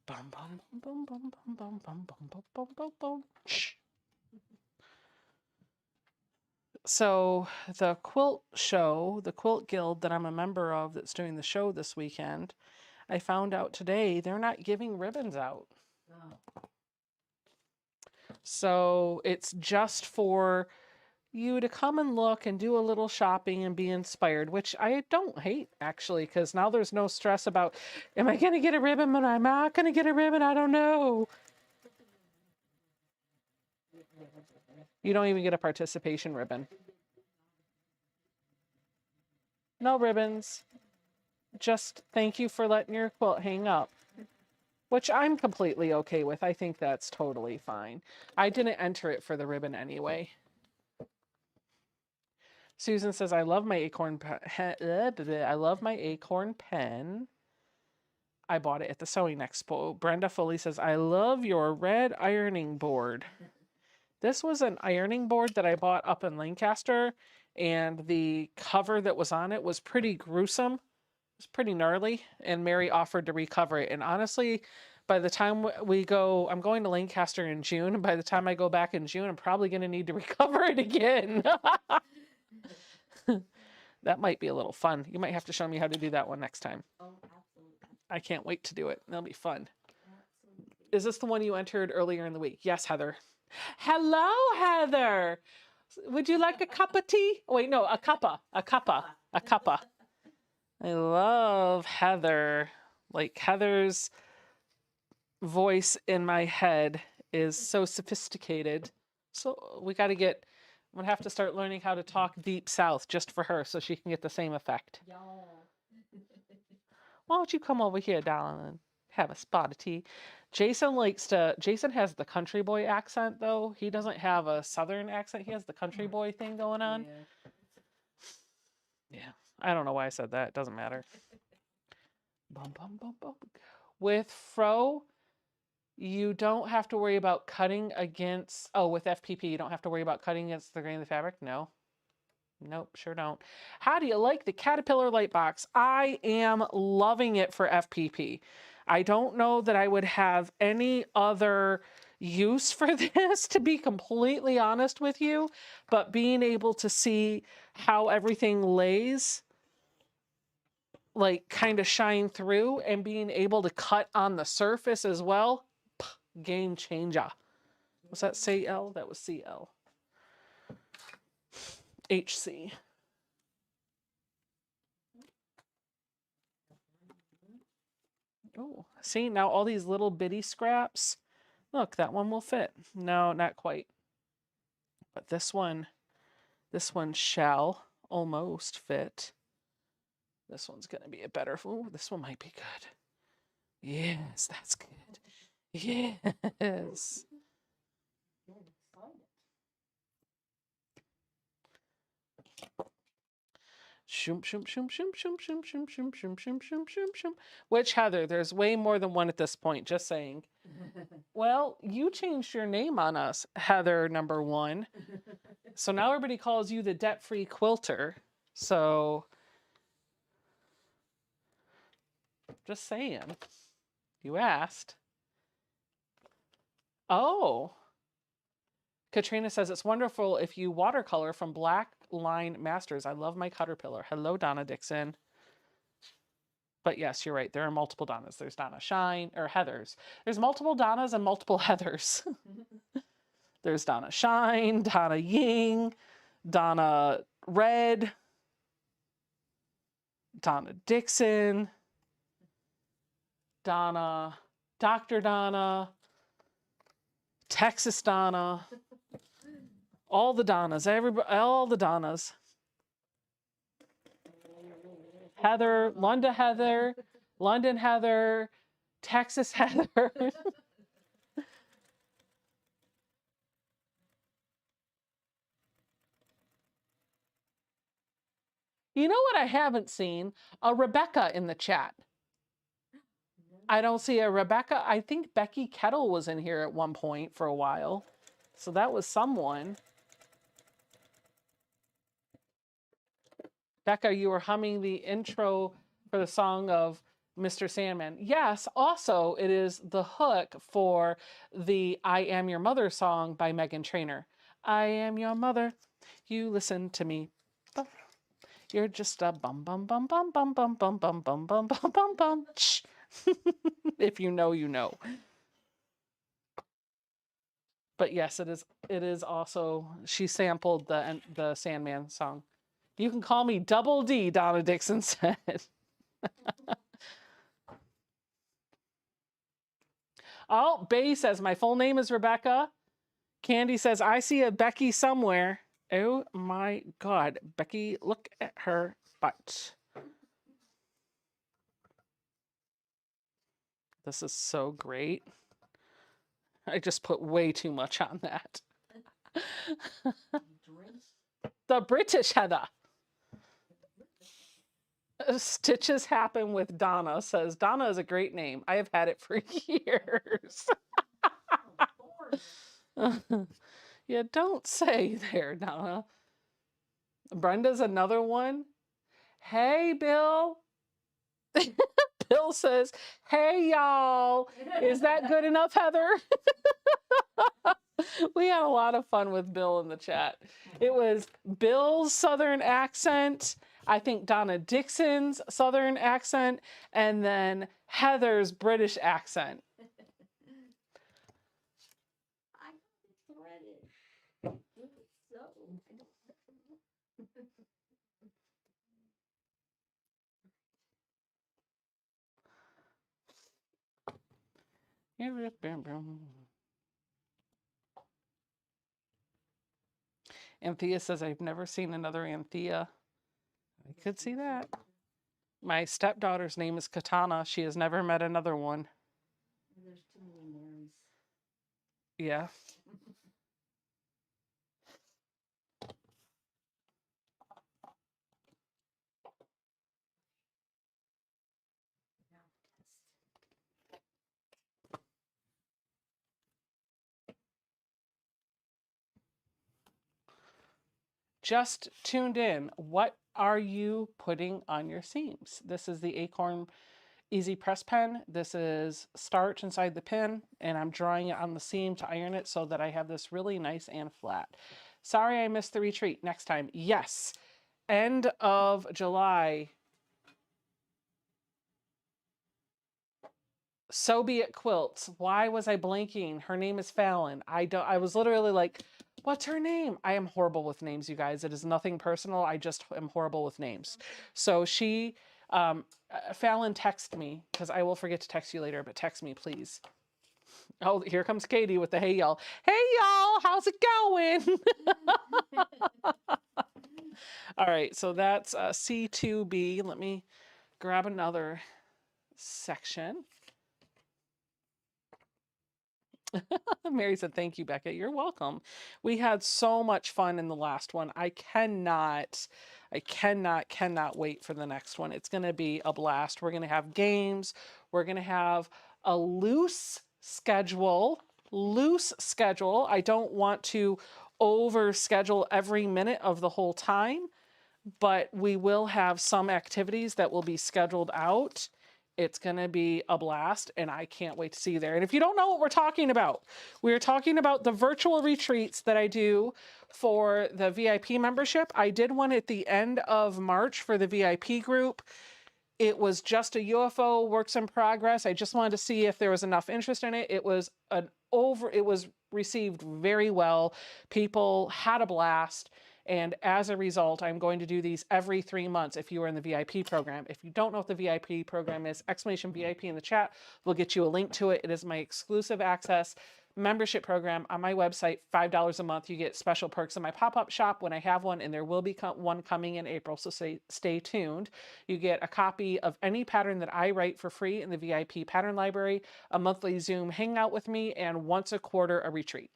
Bum, bum, bum, bum, bum, bum, bum, bum, bum, bum, bum, bum. So the quilt show, the quilt guild that I'm a member of that's doing the show this weekend, I found out today they're not giving ribbons out. Oh. So it's just for you to come and look and do a little shopping and be inspired, which I don't hate actually, because now there's no stress about, am I going to get a ribbon? Am I not going to get a ribbon? I don't know. You don't even get a participation ribbon. No ribbons. Just thank you for letting your quilt hang up, which I'm completely okay with. I think that's totally fine. I didn't enter it for the ribbon anyway. Susan says, I love my acorn I love my acorn pen. I bought it at the Sewing Expo. Brenda Foley says, I love your red ironing board. This was an ironing board that I bought up in Lancaster, and the cover that was on it was pretty gruesome. It was pretty gnarly, and Mary offered to recover it. And honestly, by the time we go, I'm going to Lancaster in June, and by the time I go back in June, I'm probably going to need to recover it again. That might be a little fun. You might have to show me how to do that one next time. Oh, absolutely. I can't wait to do it. That'll be fun. Absolutely. Is this the one you entered earlier in the week? Yes, Heather. Hello, Heather. Would you like a cup of tea? Oh, wait, no, a cuppa. I love Heather. Like Heather's voice in my head is so sophisticated. So I'm gonna have to start learning how to talk deep south just for her so she can get the same effect. Y'all. Why don't you come over here, darling, and have a spot of tea? Jason has the country boy accent, though. He doesn't have a southern accent. He has the country boy thing going on. Yeah. I don't know why I said that. It doesn't matter. Bum, bum, bum, bum. With Fro, you don't have to worry about cutting against... Oh, with FPP, you don't have to worry about cutting against the grain of the fabric? No. Nope, sure don't. How do you like the Caterpillar Lightbox? I am loving it for FPP. I don't know that I would have any other use for this, to be completely honest with you, but being able to see how everything lays, like kind of shine through, and being able to cut on the surface as well, game changer. Was that CL? That was CL. HC. Oh, see, now all these little bitty scraps. Look, that one will fit. No, not quite. But this one shall almost fit. This one's going to be a better... Ooh, this one might be good. Yes, that's good. Yes. Shoom, shoom, shoom, shoom, shoom, shoom, shoom, shoom, shoom, shoom, shoom, shoom, shoom. Which Heather? There's way more than one at this point, just saying. Well, you changed your name on us, Heather number 1. So now everybody calls you the debt-free quilter. So, just saying. You asked. Oh. Katrina says, it's wonderful if you watercolor from Black Line Masters. I love my Caterpillar. Hello, Donna Dixon. But yes, you're right. There are multiple Donnas. There's Donna Shine, or Heathers. There's multiple Donnas and multiple Heathers. There's Donna Shine, Donna Ying, Donna Red, Donna Dixon, Donna, Dr. Donna, Texas Donna, all the Donnas, everybody, all the Donnas. Heather, London Heather, Texas Heather. You know what I haven't seen? A Rebecca in the chat. I don't see a Rebecca. I think Becky Kettle was in here at one point for a while. So that was someone. Becca, you were humming the intro for the song of Mr. Sandman. Yes, also it is the hook for the I Am Your Mother song by Meghan Trainor. I am your mother. You listen to me. You're just a bum bum bum bum bum bum bum bum bum bum bum bum bum. If you know, you know. But yes, it is also, she sampled the Sandman song. You can call me Double D, Donna Dixon said. Oh, Bay says, my full name is Rebecca. Candy says, I see a Becky somewhere. Oh my God. Becky, look at her butt. This is so great. I just put way too much on that. The British Heather. Stitches happen with Donna says, Donna is a great name. I have had it for years. You don't say there, Donna. Brenda's another one. Hey, Bill. Bill says, hey, y'all. Is that good enough, Heather? We had a lot of fun with Bill in the chat. It was Bill's Southern accent, I think Donna Dixon's Southern accent, and then Heather's British accent. I thread it. So. Anthea says, I've never seen another Anthea. I could see that. My stepdaughter's name is Katana. She has never met another one. There's too many Marys. Yeah. Just tuned in. What are you putting on your seams? This is the Acorn Easy Press Pen. This is starch inside the pen, and I'm drawing it on the seam to iron it so that I have this really nice and flat. Sorry I missed the retreat. Next time. Yes. End of July. So Be It Quilts. Why was I blanking? Her name is Fallon. I was literally like, what's her name? I am horrible with names, you guys. It is nothing personal. I just am horrible with names. So she, Fallon, text me, because I will forget to text you later, but text me, please. Oh, here comes Katie with the hey y'all. Hey y'all, how's it going? All right, so that's C2B. Let me grab another section. Mary said, thank you, Becca. You're welcome. We had so much fun in the last one. I cannot wait for the next one. It's going to be a blast. We're going to have games. We're going to have a loose schedule. I don't want to overschedule every minute of the whole time, but we will have some activities that will be scheduled out. It's going to be a blast, and I can't wait to see you there. And if you don't know what we're talking about, we're talking about the virtual retreats that I do for the VIP membership. I did one at the end of March for the VIP group. It was just a UFO works in progress. I just wanted to see if there was enough interest in it. It was received very well. People had a blast. And as a result, I'm going to do these every 3 months if you are in the VIP program. If you don't know what the VIP program is, exclamation VIP in the chat, we'll get you a link to it. It is my exclusive access membership program on my website, $5 a month. You get special perks in my pop-up shop when I have one, and there will be one coming in April, so stay tuned. You get a copy of any pattern that I write for free in the VIP pattern library, a monthly Zoom hangout with me, and once a quarter a retreat.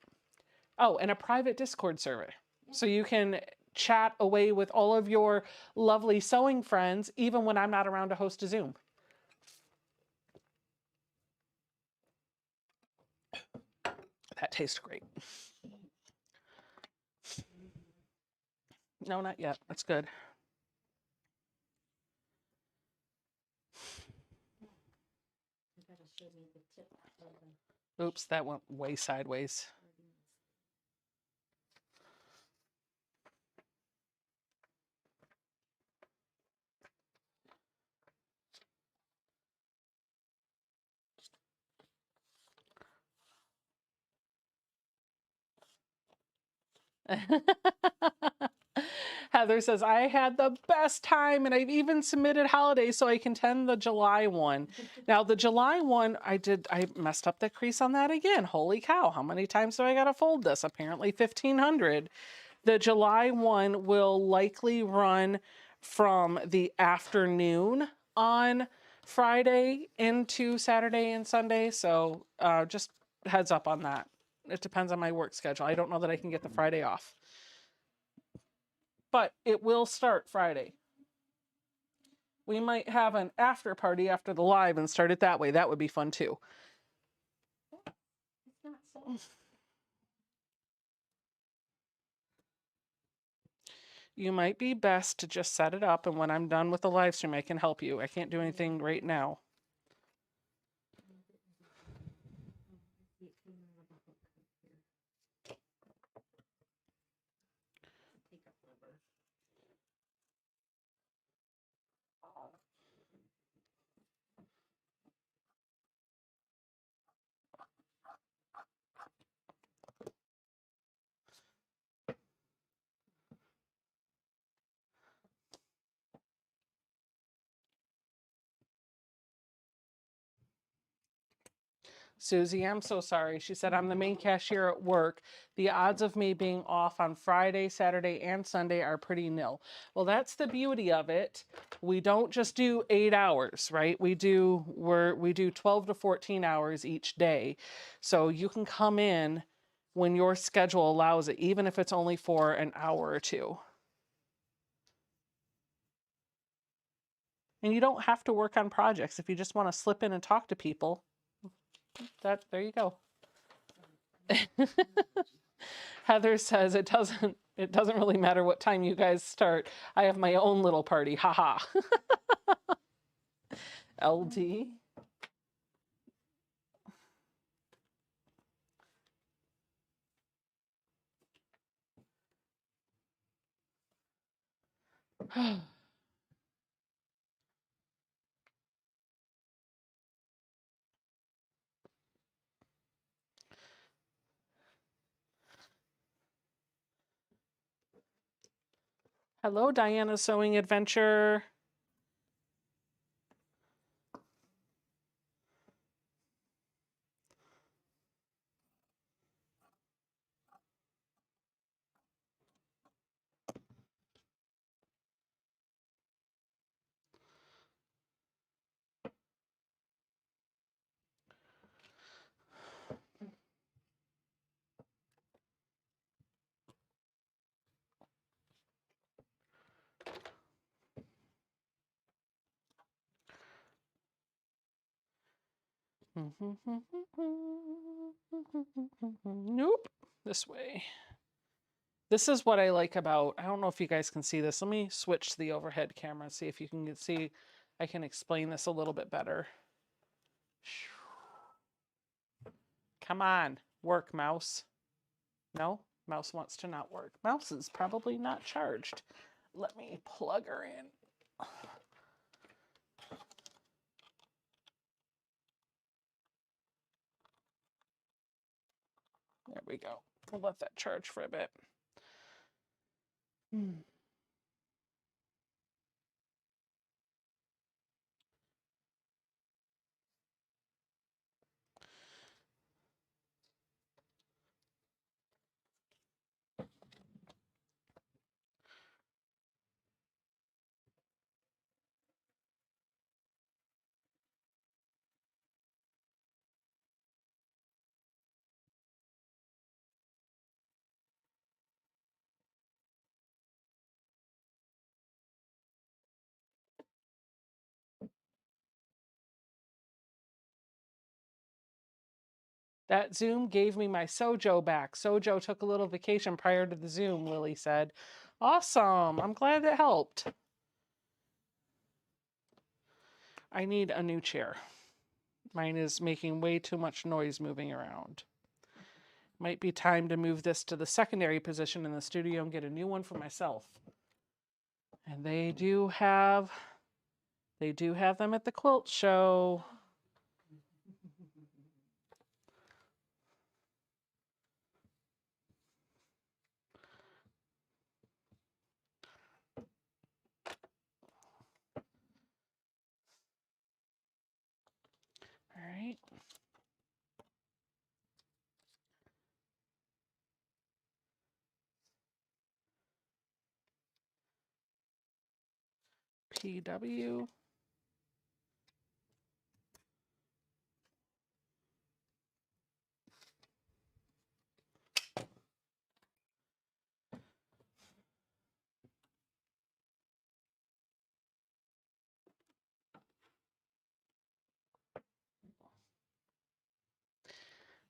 Oh, and a private Discord server. So you can chat away with all of your lovely sewing friends, even when I'm not around to host a Zoom. That tastes great. No, not yet. That's good. Oops, that went way sideways. Heather says, I had the best time, and I've even submitted holidays so I can attend the July one. Now, the July one, I messed up the crease on that again. Holy cow, how many times do I got to fold this? Apparently 1,500. The July one will likely run from the afternoon on Friday into Saturday and Sunday, so just heads up on that. It depends on my work schedule. I don't know that I can get the Friday off. But it will start Friday. We might have an after party after the live and start it that way. That would be fun too. It's not so. You might be best to just set it up, and when I'm done with the live stream, I can help you. I can't do anything right now. Susie, I'm so sorry. She said, I'm the main cashier at work. The odds of me being off on Friday, Saturday, and Sunday are pretty nil. Well, that's the beauty of it. We don't just do 8 hours, right? We do 12 to 14 hours each day. So you can come in when your schedule allows it, even if it's only for an hour or two. And you don't have to work on projects. If you just want to slip in and talk to people, there you go. Heather says it doesn't really matter what time you guys start. I have my own little party. Haha. LD. Hello, Diana Sewing Adventure. Nope. This way. This is what I like about, I don't know if you guys can see this. Let me switch to the overhead camera, see if you can see. I can explain this a little bit better. Come on, work, mouse. No, mouse wants to not work. Mouse is probably not charged. Let me plug her in. There we go. We'll let that charge for a bit. That Zoom gave me my Sojo back. Sojo took a little vacation prior to the Zoom, Lily said. Awesome. I'm glad that helped. I need a new chair. Mine is making way too much noise moving around. Might be time to move this to the secondary position in the studio and get a new one for myself. And they do have them at the quilt show. All right. PW.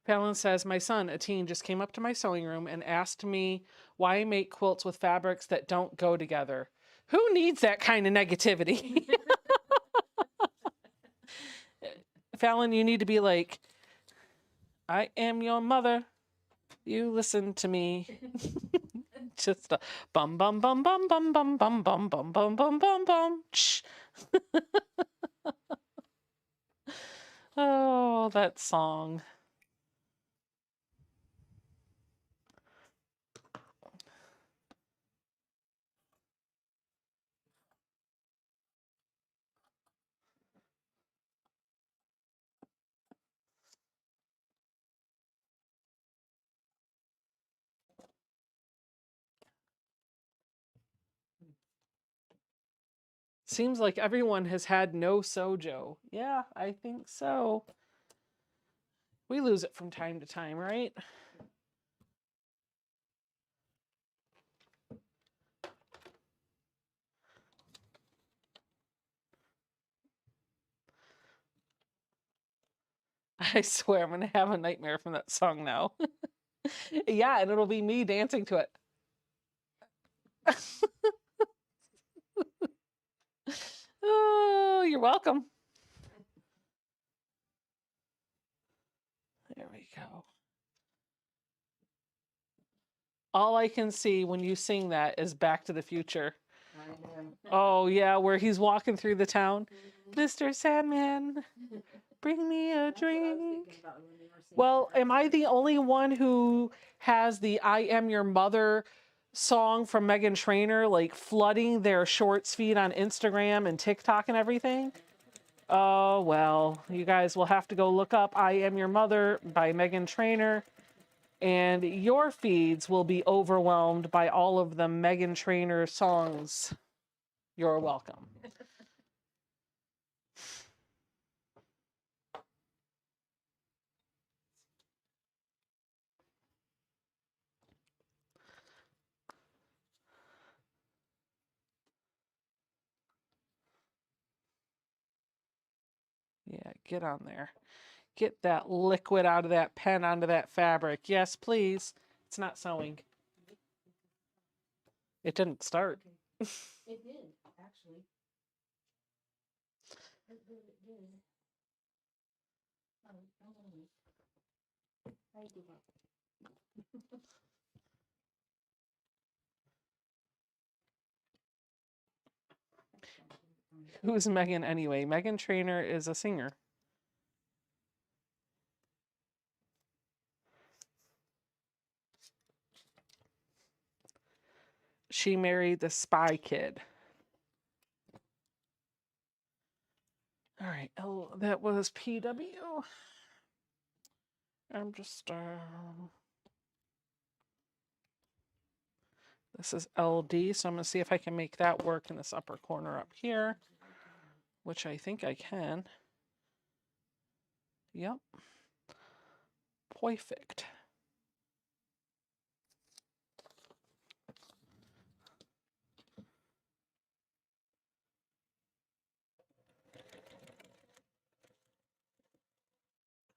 Fallon says, my son, a teen, just came up to my sewing room and asked me why I make quilts with fabrics that don't go together. Who needs that kind of negativity? Fallon, you need to be like, I am your mother. You listen to me. Just a bum bum bum bum bum bum bum bum bum bum bum bum bum. Oh, that song. Seems like everyone has had no sojo. Yeah, I think so. We lose it from time to time, right? I swear I'm going to have a nightmare from that song now. Yeah, and it'll be me dancing to it. Oh, you're welcome. There we go. All I can see when you sing that is Back to the Future. Oh, yeah, where he's walking through the town. Mr. Sandman, bring me a drink. Well, am I the only one who has the I Am Your Mother song from Meghan Trainor, like flooding their shorts feed on Instagram and TikTok and everything? Oh, well, you guys will have to go look up I Am Your Mother by Meghan Trainor, and your feeds will be overwhelmed by all of the Meghan Trainor songs. You're welcome. Yeah, get on there. Get that liquid out of that pen onto that fabric. Yes, please. It's not sewing. It didn't start. It did, actually. It did. Oh, I give up. Who's Megan anyway? Meghan Trainor is a singer. She married the Spy Kid. All right. Oh, that was PW. I'm just this is LD, so I'm going to see if I can make that work in this upper corner up here, which I think I can. Yep. Perfect.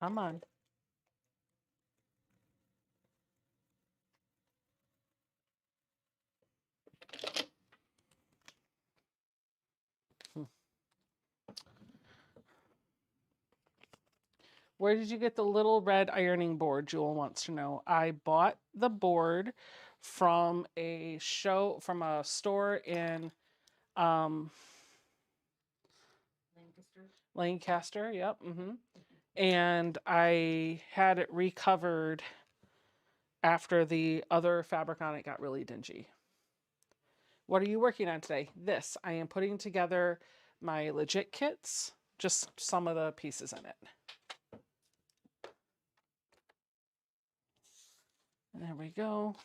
Come on. Where did you get the little red ironing board? Jewel wants to know. I bought the board from a store in Lancaster. Yep. And I had it recovered after the other fabric on it got really dingy. What are you working on today? This. I am putting together my legit kits, just some of the pieces in it. And there we go.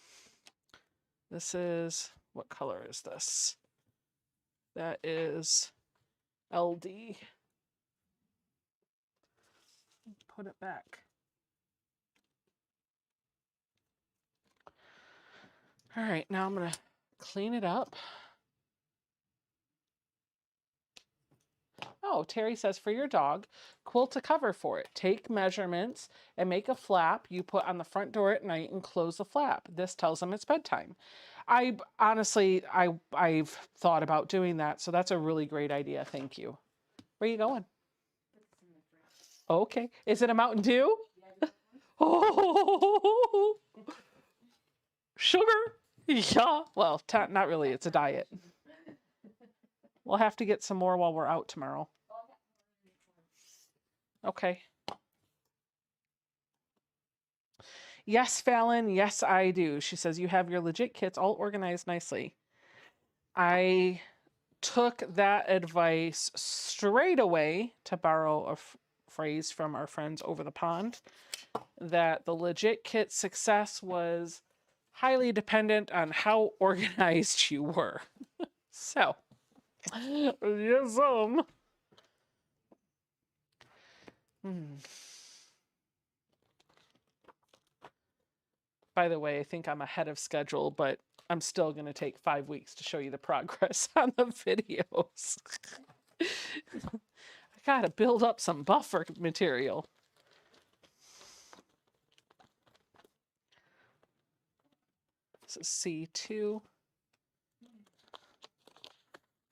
This is, what color is this? That is LD. Put it back. All right, now I'm going to clean it up. Oh, Terry says, for your dog, quilt a cover for it. Take measurements and make a flap you put on the front door at night and close the flap. This tells them it's bedtime. I've thought about doing that, so that's a really great idea. Thank you. Where are you going? Okay. Is it a Mountain Dew? Oh, sugar? Yeah. Well, not really. It's a diet. We'll have to get some more while we're out tomorrow. Okay. Yes, Fallon. Yes, I do. She says, you have your legit kits all organized nicely. I took that advice straight away, to borrow a phrase from our friends over the pond, that the legit kit success was highly dependent on how organized you were. So Yes, Hmm. By the way, I think I'm ahead of schedule, but I'm still going to take 5 weeks to show you the progress on the videos. I got to build up some buffer material. This is C2.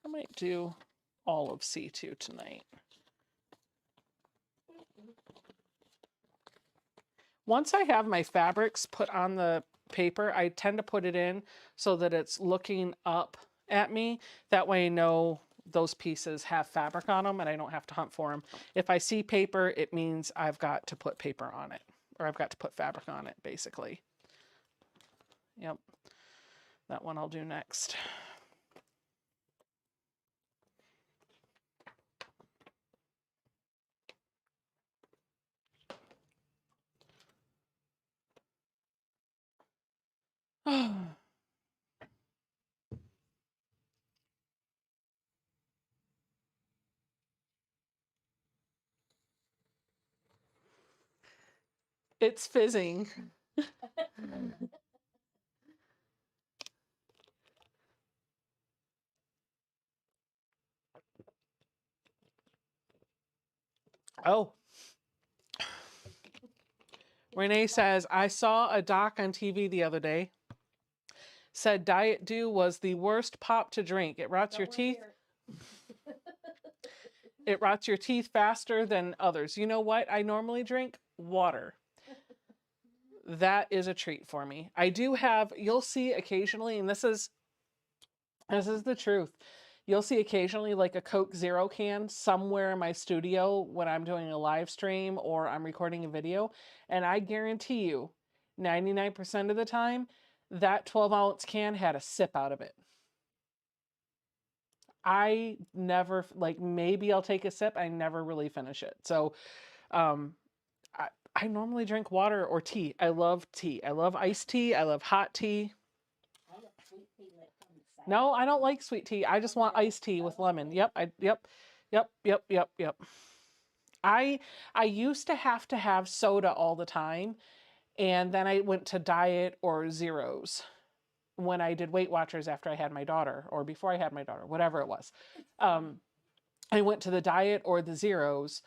I might do all of C2 tonight. Once I have my fabrics put on the paper, I tend to put it in so that it's looking up at me. That way I know those pieces have fabric on them and I don't have to hunt for them. If I see paper, it means I've got to put paper on it, or I've got to put fabric on it, basically. Yep, that one I'll do next. It's fizzing. Oh. Renee says, I saw a doc on TV the other day. Said Diet Dew was the worst pop to drink. It rots your teeth. It rots your teeth faster than others. You know what? I normally drink water. That is a treat for me. I do have, you'll see occasionally, and this is the truth. You'll see occasionally like a Coke Zero can somewhere in my studio when I'm doing a live stream or I'm recording a video. And I guarantee you, 99% of the time, that 12-ounce can had a sip out of it. I never, like, maybe I'll take a sip. I never really finish it. So I normally drink water or tea. I love tea. I love iced tea. I love hot tea. No, I don't like sweet tea. I just want iced tea with lemon. Yep. Yep. I used to have soda all the time, and then I went to diet or zeros when I did Weight Watchers after I had my daughter, or before I had my daughter, whatever it was. I went to the diet or the zeros,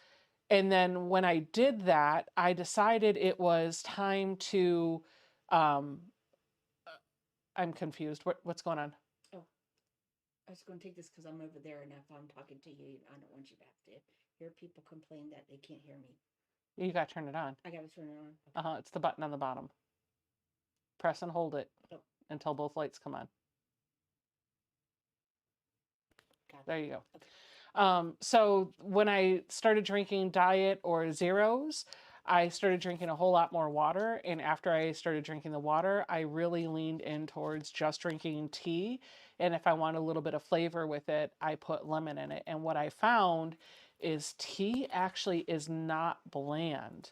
and then when I did that, I decided it was time to. I'm confused. What's going on? I was going to take this because I'm over there, and if I'm talking to you, I don't want you to have to hear people complain that they can't hear me. You got to turn it on. I got to turn it on. Okay. It's the button on the bottom. Press and hold it until both lights come on. There you go. Okay. So when I started drinking diet or zeros, I started drinking a whole lot more water. And after I started drinking the water, I really leaned in towards just drinking tea. And if I want a little bit of flavor with it, I put lemon in it. And what I found is tea actually is not bland.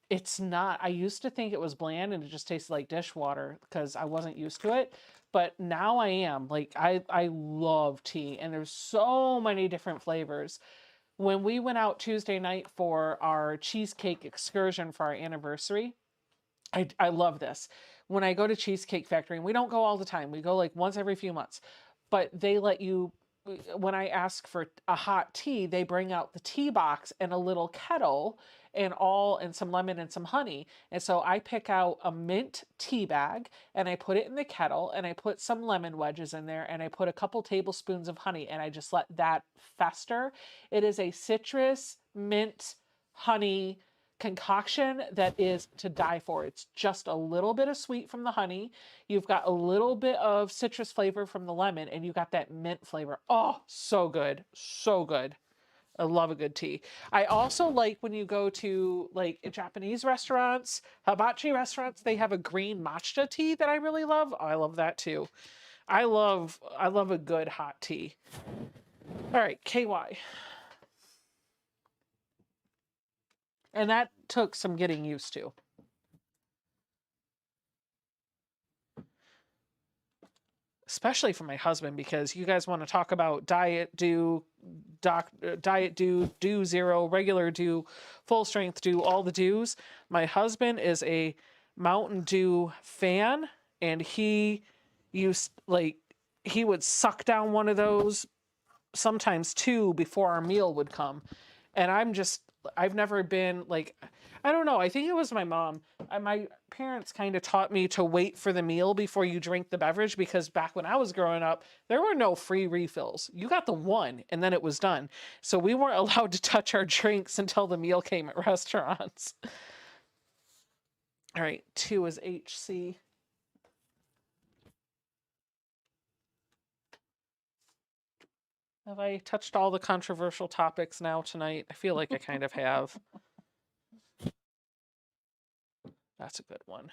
It's not. I used to think it was bland and it just tasted like dishwater because I wasn't used to it. But now I am. Like, I love tea, and there's so many different flavors. When we went out Tuesday night for our cheesecake excursion for our anniversary, I love this. When I go to Cheesecake Factory, and we don't go all the time, we go like once every few months, but they let you, when I ask for a hot tea, they bring out the tea box and a little kettle and some lemon and some honey. And so I pick out a mint tea bag and I put it in the kettle and I put some lemon wedges in there and I put a couple tablespoons of honey and I just let that fester. It is a citrus mint honey concoction that is to die for. It's just a little bit of sweet from the honey. You've got a little bit of citrus flavor from the lemon, and you got that mint flavor. Oh, so good. So good. I love a good tea. I also like when you go to like Japanese restaurants, hibachi restaurants, they have a green matcha tea that I really love. Oh, I love that too. I love a good hot tea. All right, KY. And that took some getting used to. especially for my husband, because you guys want to talk about diet do, diet do zero, regular do, full strength do, all the do's. My husband is a Mountain Dew fan, and he used like he would suck down one of those, sometimes two, before our meal would come. And I've never been like, I don't know, I think it was my mom. My parents kind of taught me to wait for the meal before you drink the beverage, because back when I was growing up, there were no free refills. You got the one and then it was done. So we weren't allowed to touch our drinks until the meal came at restaurants. All right, 2 is HC. Have I touched all the controversial topics now tonight? I feel like I kind of have. That's a good one.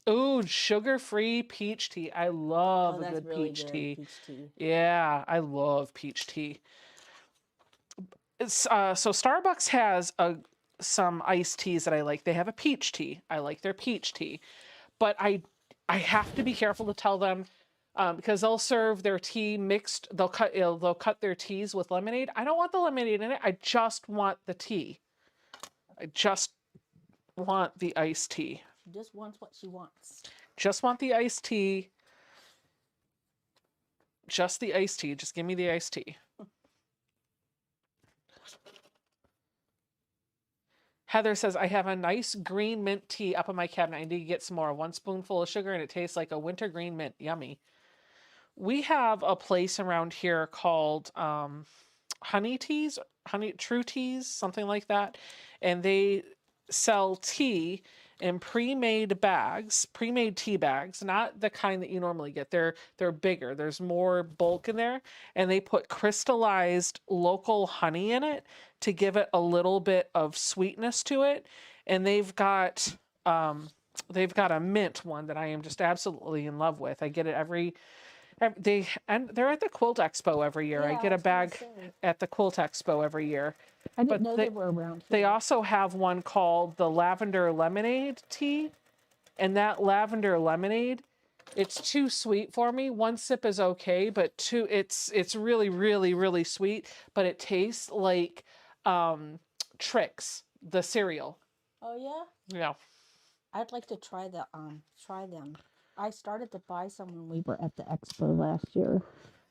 Ooh, sugar-free peach tea. I love a good peach tea. Peach tea. Yeah, I love peach tea. So Starbucks has some iced teas that I like. They have a peach tea. I like their peach tea. But I have to be careful to tell them, because they'll serve their tea mixed. They'll cut their teas with lemonade. I don't want the lemonade in it. I just want the tea. I just want the iced tea. She just wants what she wants. Just want the iced tea. Just the iced tea. Just give me the iced tea. Heather says, I have a nice green mint tea up in my cabinet. I need to get some more. 1 spoonful of sugar and it tastes like a winter green mint. Yummy. We have a place around here called Honey Teas, True Teas, something like that. And they sell tea in pre-made bags, pre-made tea bags, not the kind that you normally get. They're bigger. There's more bulk in there, and they put crystallized local honey in it to give it a little bit of sweetness to it. And they've got a mint one that I am just absolutely in love with. I get it they're at the Quilt Expo every year. Yeah, I get a bag at the Quilt Expo every year. I didn't know they were around here. They also have one called the Lavender Lemonade Tea. And that lavender lemonade, it's too sweet for me. 1 sip is okay, but it's really, really, really sweet. But it tastes like Trix, the cereal. Oh yeah? Yeah. I'd like to try them. I started to buy some when we were at the expo last year.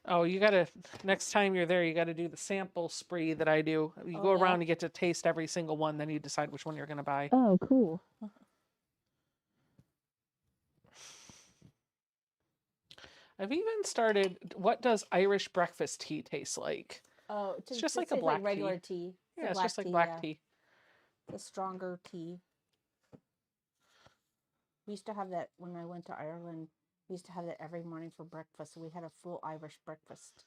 Oh, next time you're there, you got to do the sample spree that I do. You go around and get to taste every single one, then you decide which one you're going to buy. Oh, cool. I've even started, what does Irish breakfast tea taste like? Oh, it's just like a black regular tea. Yeah, it's just like black tea. The stronger tea. We used to have that when I went to Ireland. We used to have that every morning for breakfast. So we had a full Irish breakfast.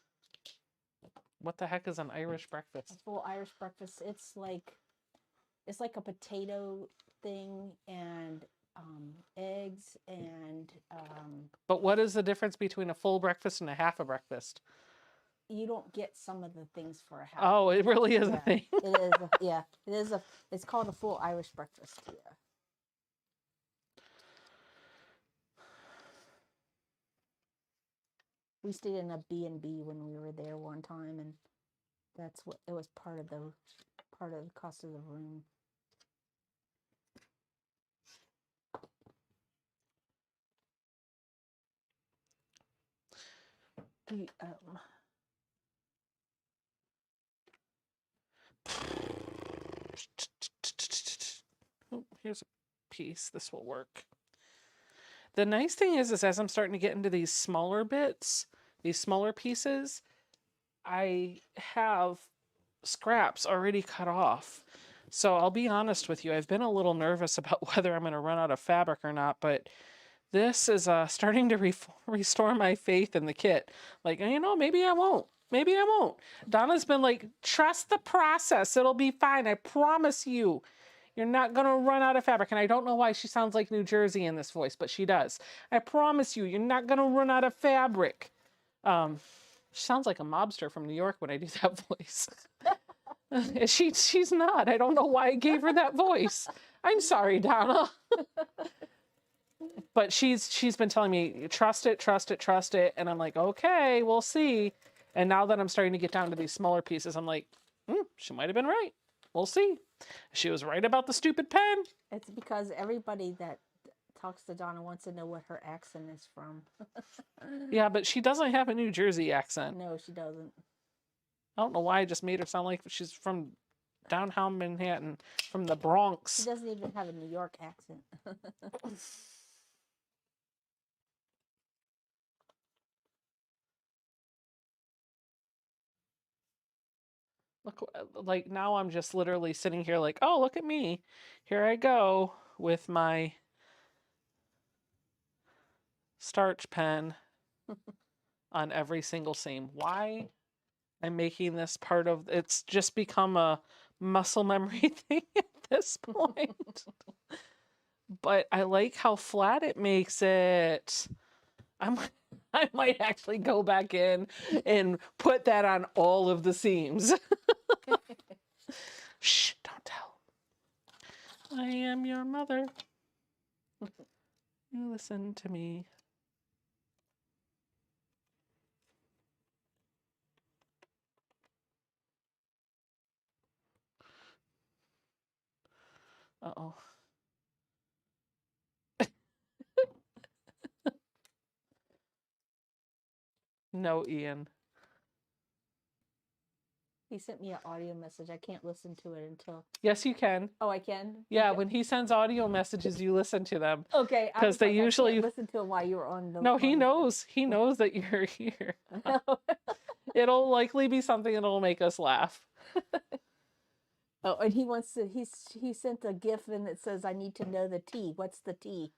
What the heck is an Irish breakfast? A full Irish breakfast. It's like a potato thing and eggs and. But what is the difference between a full breakfast and a half a breakfast? You don't get some of the things for a half. Oh, it really is a thing. It is. Yeah, it is It's called a full Irish breakfast. Yeah. We stayed in a B&B when we were there one time, and that's what it was part of the cost of the room. Oh, here's a piece. This will work. The nice thing is as I'm starting to get into these smaller bits, these smaller pieces, I have scraps already cut off. So I'll be honest with you, I've been a little nervous about whether I'm going to run out of fabric or not, but this is starting to restore my faith in the kit. Like, maybe I won't. Maybe I won't. Donna's been like, trust the process. It'll be fine. I promise you. You're not going to run out of fabric. And I don't know why she sounds like New Jersey in this voice, but she does. I promise you, you're not going to run out of fabric. She sounds like a mobster from New York when I do that voice. She's not. I don't know why I gave her that voice. I'm sorry, Donna. But she's been telling me, trust it, trust it, trust it. And I'm like, okay, we'll see. And now that I'm starting to get down to these smaller pieces, I'm like, she might have been right. We'll see. She was right about the stupid pen. It's because everybody that talks to Donna wants to know what her accent is from. Yeah, but she doesn't have a New Jersey accent. No, she doesn't. I don't know why I just made her sound like she's from downtown Manhattan, from the Bronx. She doesn't even have a New York accent. Look, like now I'm just literally sitting here like, oh, look at me. Here I go with my starch pen on every single seam. Why I'm making this part of, it's just become a muscle memory thing at this point. But I like how flat it makes it. I might actually go back in and put that on all of the seams. Shh, don't tell. I am your mother. You listen to me. Uh-oh. No, Ian. He sent me an audio message. I can't listen to it until. Yes, you can. Oh, I can. Yeah, Okay. when he sends audio messages, you listen to them. Okay, because they usually I can't listen to him while you were on the. No, he knows. He knows that you're here. It'll likely be something that'll make us laugh. Oh, and he wants to. He sent a GIF and it says, "I need to know the T. What's the T?"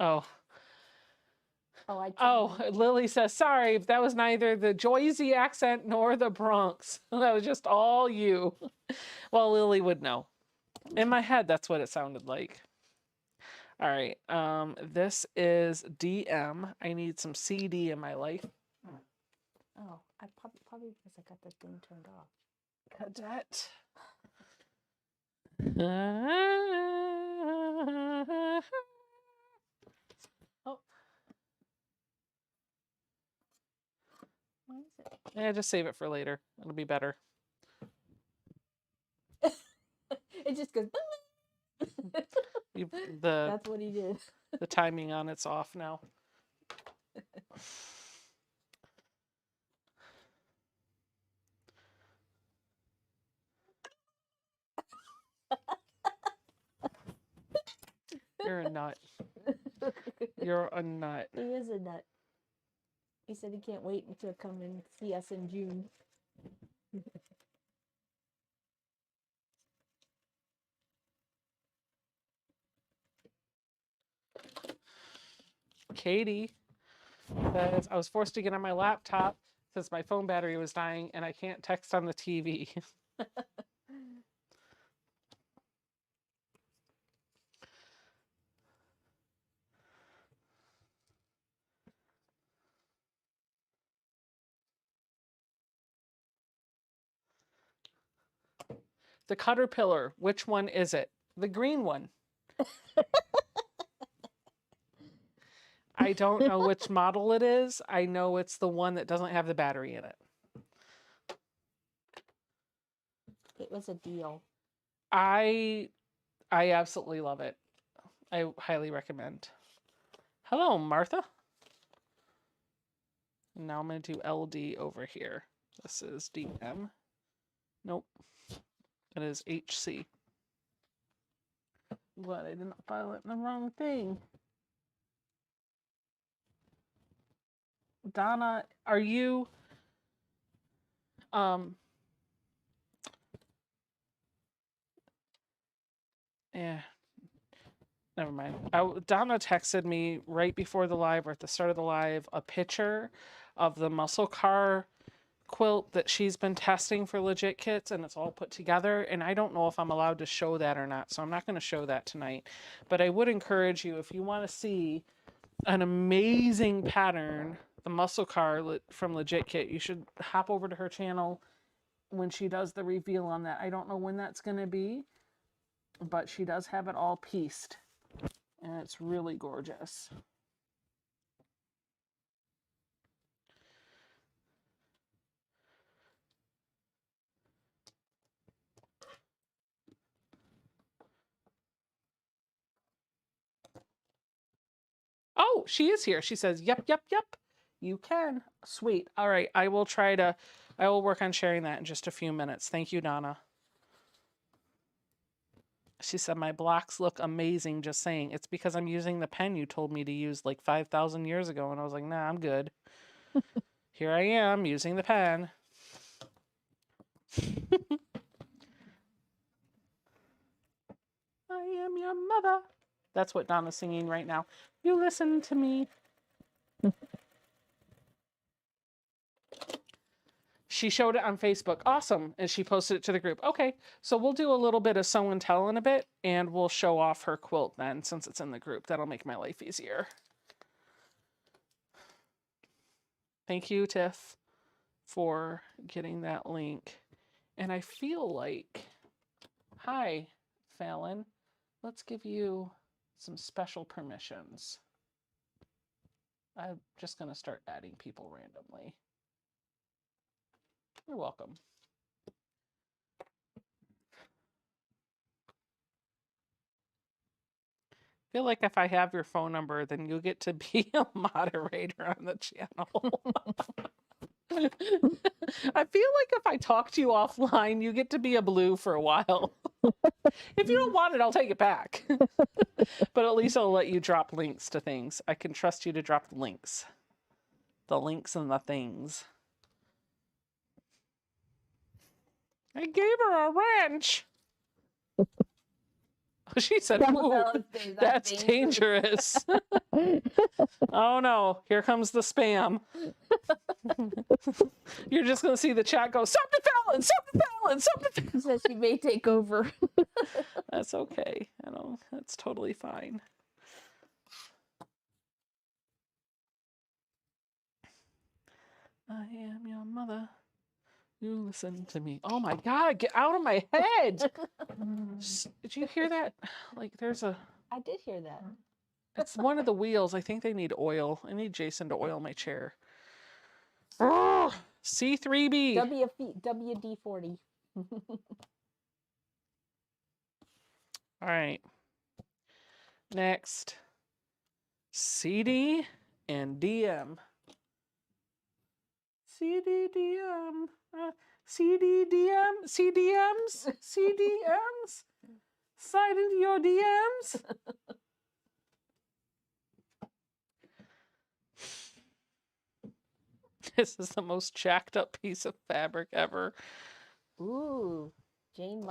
Oh. Oh, Oh, Lily says, sorry, that was neither the Jersey accent nor the Bronx. That was just all you. Well, Lily would know. In my head, that's what it sounded like. All right. This is DM. I need some CD in my life. Oh, I probably because I got the thing turned off. Cadet. Oh. Why is it? Yeah, just save it for later. It'll be better. It just goes. That's what he did. The timing on it's off now. You're a nut. You're a nut. He is a nut. He said he can't wait until come and see us in June. Katie says, I was forced to get on my laptop since my phone battery was dying and I can't text on the TV. The Caterpillar, which one is it? The green one. I don't know which model it is. I know it's the one that doesn't have the battery in it. It was a deal. I absolutely love it. I highly recommend. Hello, Martha. Now I'm going to do LD over here. This is DM. Nope. It is HC. What? I did not file it in the wrong thing. Donna, are you yeah, never mind. Donna texted me right before the live or at the start of the live a picture of the muscle car quilt that she's been testing for Legit Kits, and it's all put together, and I don't know if I'm allowed to show that or not, so I'm not going to show that tonight. But I would encourage you, if you want to see an amazing pattern, the muscle car from Legit Kit, you should hop over to her channel when she does the reveal on that. I don't know when that's going to be, but she does have it all pieced. and it's really gorgeous. Oh, she is here. She says, yep, yep, yep. You can. Sweet. All right. I will work on sharing that in just a few minutes. Thank you, Donna. She said, my blocks look amazing. Just saying. It's because I'm using the pen you told me to use like 5,000 years ago. And I was like, nah, I'm good. Here I am using the pen. I am your mother. That's what Donna's singing right now. You listen to me. She showed it on Facebook. Awesome. And she posted it to the group. Okay. So we'll do a little bit of show and tell in a bit, and we'll show off her quilt then, since it's in the group. That'll make my life easier. Thank you, Tiff, for getting that link. And I feel like, hi, Fallon. Let's give you some special permissions. I'm just going to start adding people randomly. You're welcome. I feel like if I have your phone number, then you'll get to be a moderator on the channel. I feel like if I talk to you offline, you get to be a blue for a while. If you don't want it, I'll take it back. But at least I'll let you drop links to things. I can trust you to drop the links. The links and the things. I gave her a wrench. She said, ooh, that's dangerous. Oh no, here comes the spam. You're just going to see the chat go, something Fallon, something Fallon, something Fallon. She says she may take over. That's okay. I know, that's totally fine. I am your mother. You listen to me. Oh my God, get out of my head. Did you hear that? Like there's a... I did hear that. It's one of the wheels. I think they need oil. I need Jason to oil my chair. Oh, C3B. WD-40. All right. Next. CD and DM. CDDM. CDDM. CDMs. CDMs. Slide into your DMs. This is the most jacked up piece of fabric ever. Ooh. Jane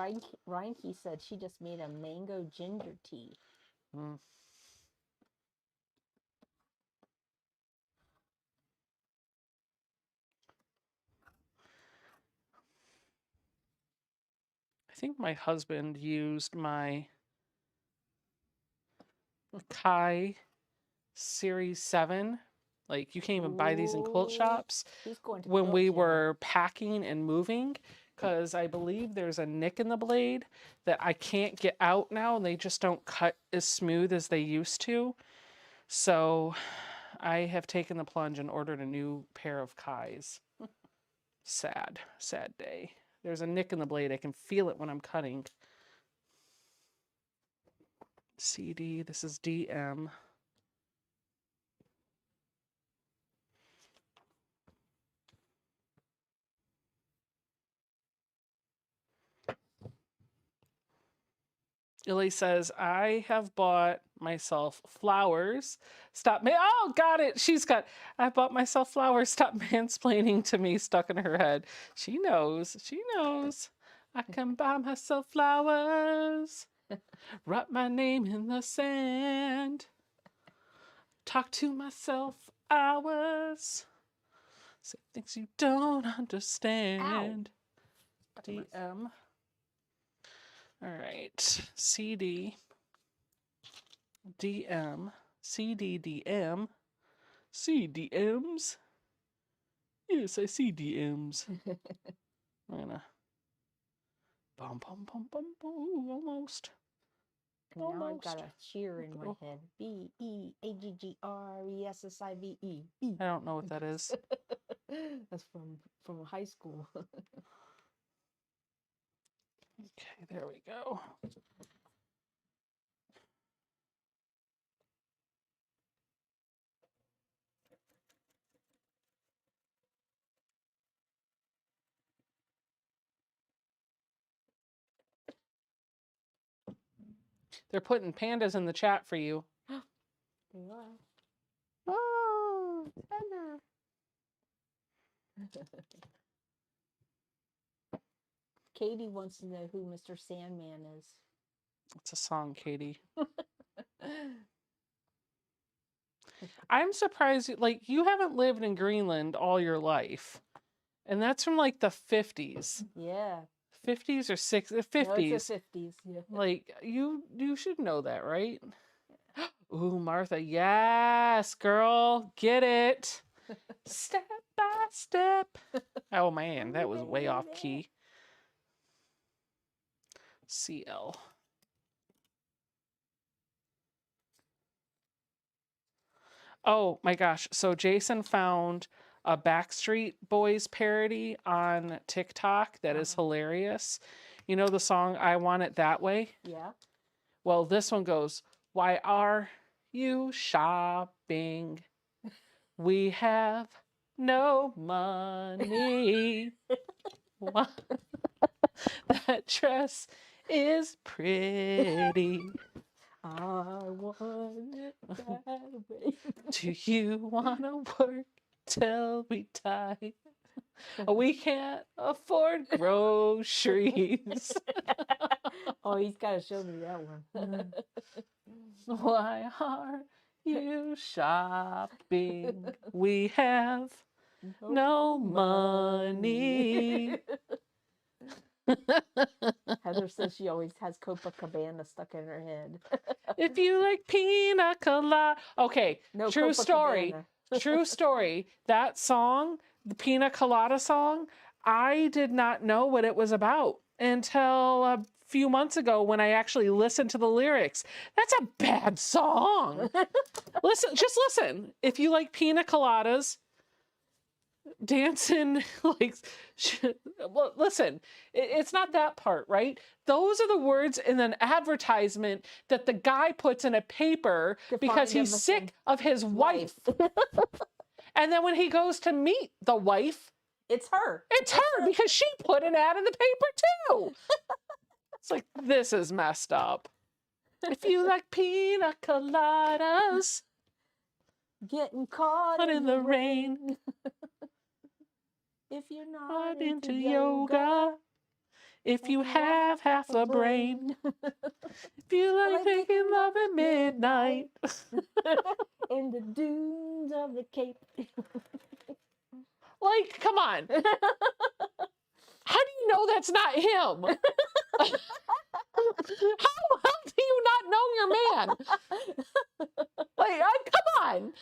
Reinke said she just made a mango ginger tea. Mm. I think my husband used my Kai Series 7. Like you can't even buy these in quilt shops. When we were packing and moving, because I believe there's a nick in the blade that I can't get out now, and they just don't cut as smooth as they used to. So I have taken the plunge and ordered a new pair of Kais. Sad, sad day. There's a nick in the blade. I can feel it when I'm cutting. CD, this is DM. Illy says, I have bought myself flowers. Oh, got it. I bought myself flowers. Stop mansplaining to me, stuck in her head. She knows. She knows. I can buy myself flowers. Write my name in the sand. Talk to myself hours. Say things you don't understand. Ow. DM. All right, CD, DM, CDDM, CDMs. Yes, I see DMs. I'm gonna bum bum bum bum bum. Ooh, almost. Now I've Almost. got a cheer in my head. BEAGGRESSIVE. I don't know what that is. That's from high school. Okay, there we go. They're putting pandas in the chat for you. Oh, Anna. Katie wants to know who Mr. Sandman is. It's a song, Katie. I'm surprised, like, you haven't lived in Greenland all your life. And that's from, like, the 50s. Yeah. 50s or 50s? No, it's the 50s. Yeah. Like, you should know that, right? Ooh, Martha, yes, girl, get it. Step by step. Oh, man, that was way off key. CL. Oh my gosh. So Jason found a Backstreet Boys parody on TikTok that is hilarious. You know the song I Want It That Way? Yeah. Well, this one goes, why are you shopping? We have no money. That dress is pretty. I want it that way. Do you want to work till we die? We can't afford groceries. Oh, he's got to show me that one. Why are you shopping? We have no money. Heather says she always has Copacabana stuck in her head. If you like pina colada. Okay, No, true story. Copacabana. True story. That song, the pina colada song, I did not know what it was about until a few months ago when I actually listened to the lyrics. That's a bad song. Just listen. If you like pina coladas, dancing, like, well, listen, it's not that part, right? Those are the words in an advertisement that the guy puts in a paper because he's sick of his wife. And then when he goes to meet the wife, it's her. It's her because she put an ad in the paper too. It's like, this is messed up. If you like pina coladas, getting caught in the rain. If you're not into yoga, if you have half a brain, if you like making love at midnight, in the dunes of the Cape. Like, come on. How do you know that's not him? How do you not know your man? Like, come on.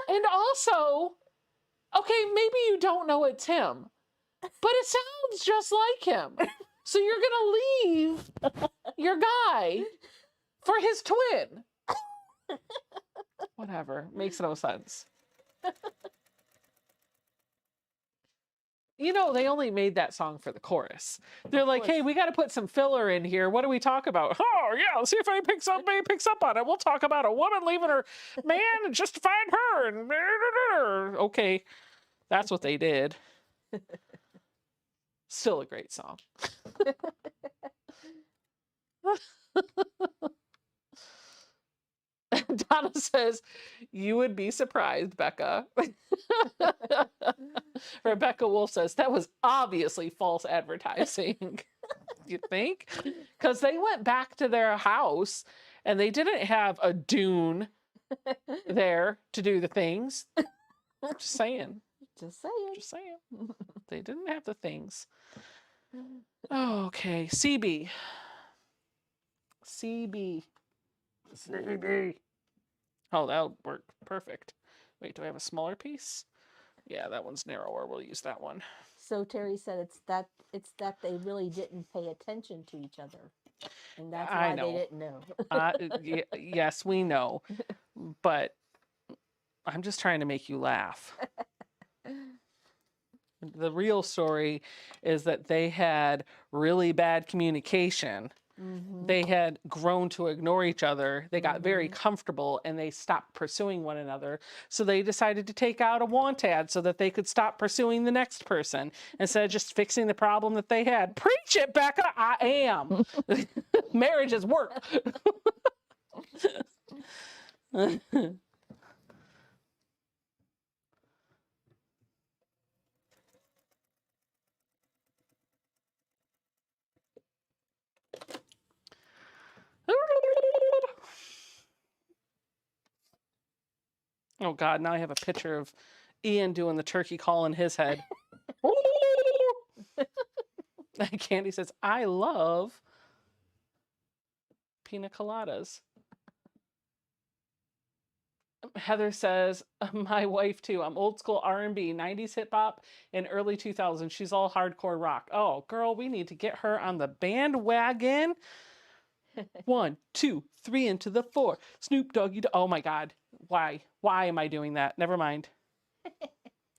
And also, okay, maybe you don't know it's him, but it sounds just like him. So you're going to leave your guy for his twin. Whatever. Makes no sense. You know, they only made that song for the chorus. They're like, hey, we got to put some filler in here. What do we talk about? Oh, yeah, see if anybody picks up on it. We'll talk about a woman leaving her man and justifying her. And okay, that's what they did. Still a great song. Donna says, you would be surprised, Becca. Rebecca Wolf says, that was obviously false advertising. You think? Because they went back to their house and they didn't have a dune there to do the things. Just saying. Just saying. Just saying. They didn't have the things. Oh, okay. CB. CB. CB. Oh, that'll work. Perfect. Wait, do I have a smaller piece? Yeah, that one's narrower. We'll use that one. So Terry said it's that they really didn't pay attention to each other, and that's I why they know. didn't know. Yes, we know. But I'm just trying to make you laugh. The real story is that they had really bad communication. They had grown to ignore each other. They got very comfortable and they stopped pursuing one another. So they decided to take out a want ad so that they could stop pursuing the next person instead of just fixing the problem that they had. Preach it, Becca. I am. Marriage is work. Oh God, now I have a picture of Ian doing the turkey call in his head. Candy says, I love pina coladas. Heather says, my wife too. I'm old school R&B, 90s hip hop, and early 2000s. She's all hardcore rock. Oh, girl, we need to get her on the bandwagon. 1, 2, 3 into the 4. Snoop Doggy. Oh my God. Why? Why am I doing that? Never mind.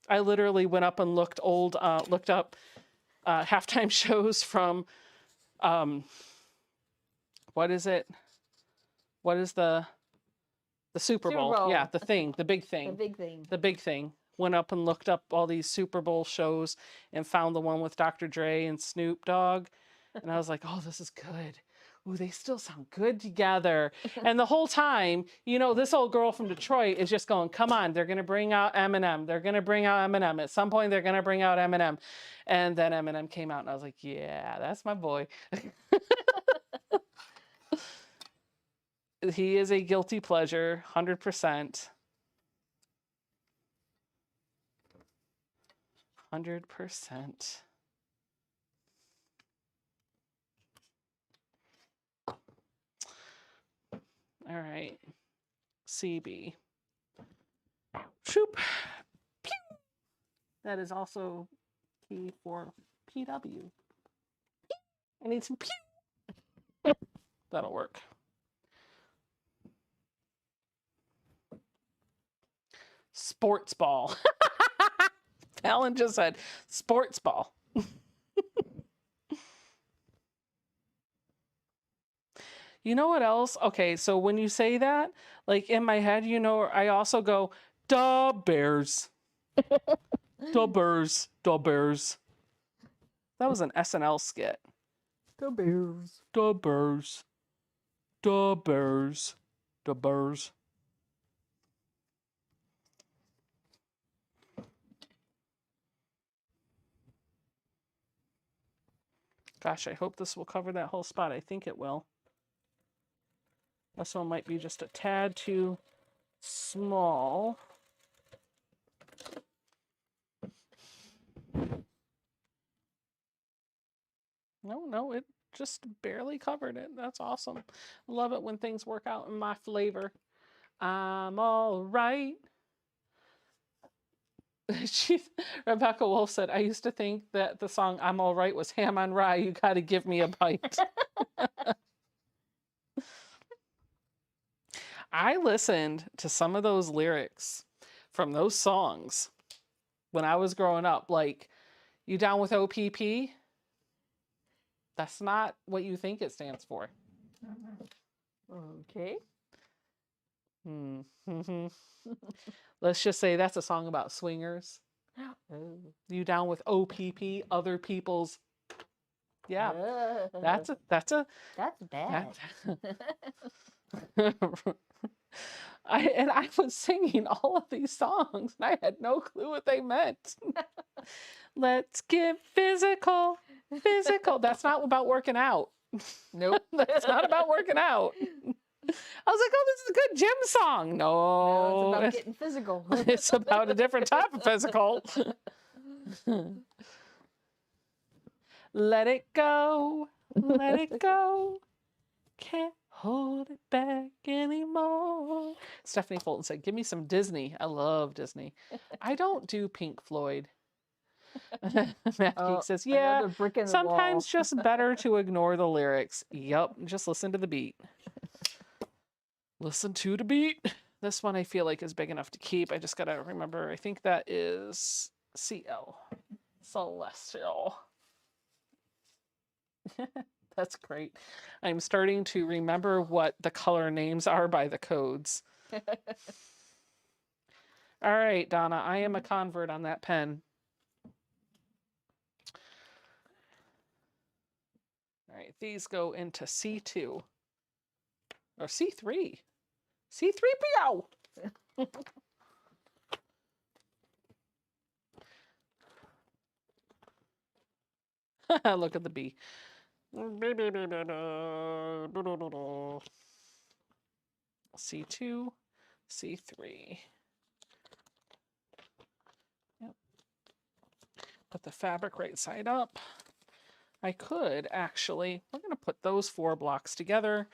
I literally went up and looked up halftime shows from, what is it? What is the Super Bowl? Yeah, the thing, the big thing. The big thing. The big thing. Went up and looked up all these Super Bowl shows and found the one with Dr. Dre and Snoop Dogg. And I was like, oh, this is good. Ooh, they still sound good together. And the whole time, this old girl from Detroit is just going, come on, they're going to bring out Eminem. They're going to bring out Eminem. At some point, they're going to bring out Eminem. And then Eminem came out and I was like, yeah, that's my boy. He is a guilty pleasure, 100%. 100%. All right. CB. Shoop. Pew. That is also key for PW. I need some pew. That'll work. Sports ball. Alan just said sports ball. You know what else? Okay, so when you say that, like in my head, I also go, duh, Bears. Duh, Bears. Duh, Bears. That was an SNL skit. The Bears. Duh, Bears. Duh, Bears. Duh, Bears. Gosh, I hope this will cover that whole spot. I think it will. This one might be just a tad too small. No, it just barely covered it. That's awesome. Love it when things work out in my flavor. I'm all right. Rebecca Wolf said, I used to think that the song I'm All Right was ham on rye. You got to give me a bite. I listened to some of those lyrics from those songs when I was growing up. Like, you down with OPP? That's not what you think it stands for. Okay. Mm-hmm. Let's just say that's a song about swingers. Oh. You down with OPP, other people's. Yeah, that's bad. I was singing all of these songs and I had no clue what they meant. Let's get physical. That's not about working out. Nope. That's not about working out. I was like, oh, this is a good gym song. No, it's about getting physical. It's about a different type of physical. Let it go. Let it go. Can't hold it back anymore. Stephanie Fulton said, give me some Disney. I love Disney. I don't do Pink Floyd. Math Oh, Geek says, yeah, another brick in the sometimes wall. just better to ignore the lyrics. Yup, just listen to the beat. Listen to the beat. This one I feel like is big enough to keep. I just gotta remember, I think that is CL. Celestial. That's great. I'm starting to remember what the color names are by the codes. All right, Donna, I am a convert on that pen. All right, these go into C2 or C3. C3PO. Look at the B. C2, C3. Yep. Put the fabric right side up. I could actually, we're going to put those 4 blocks together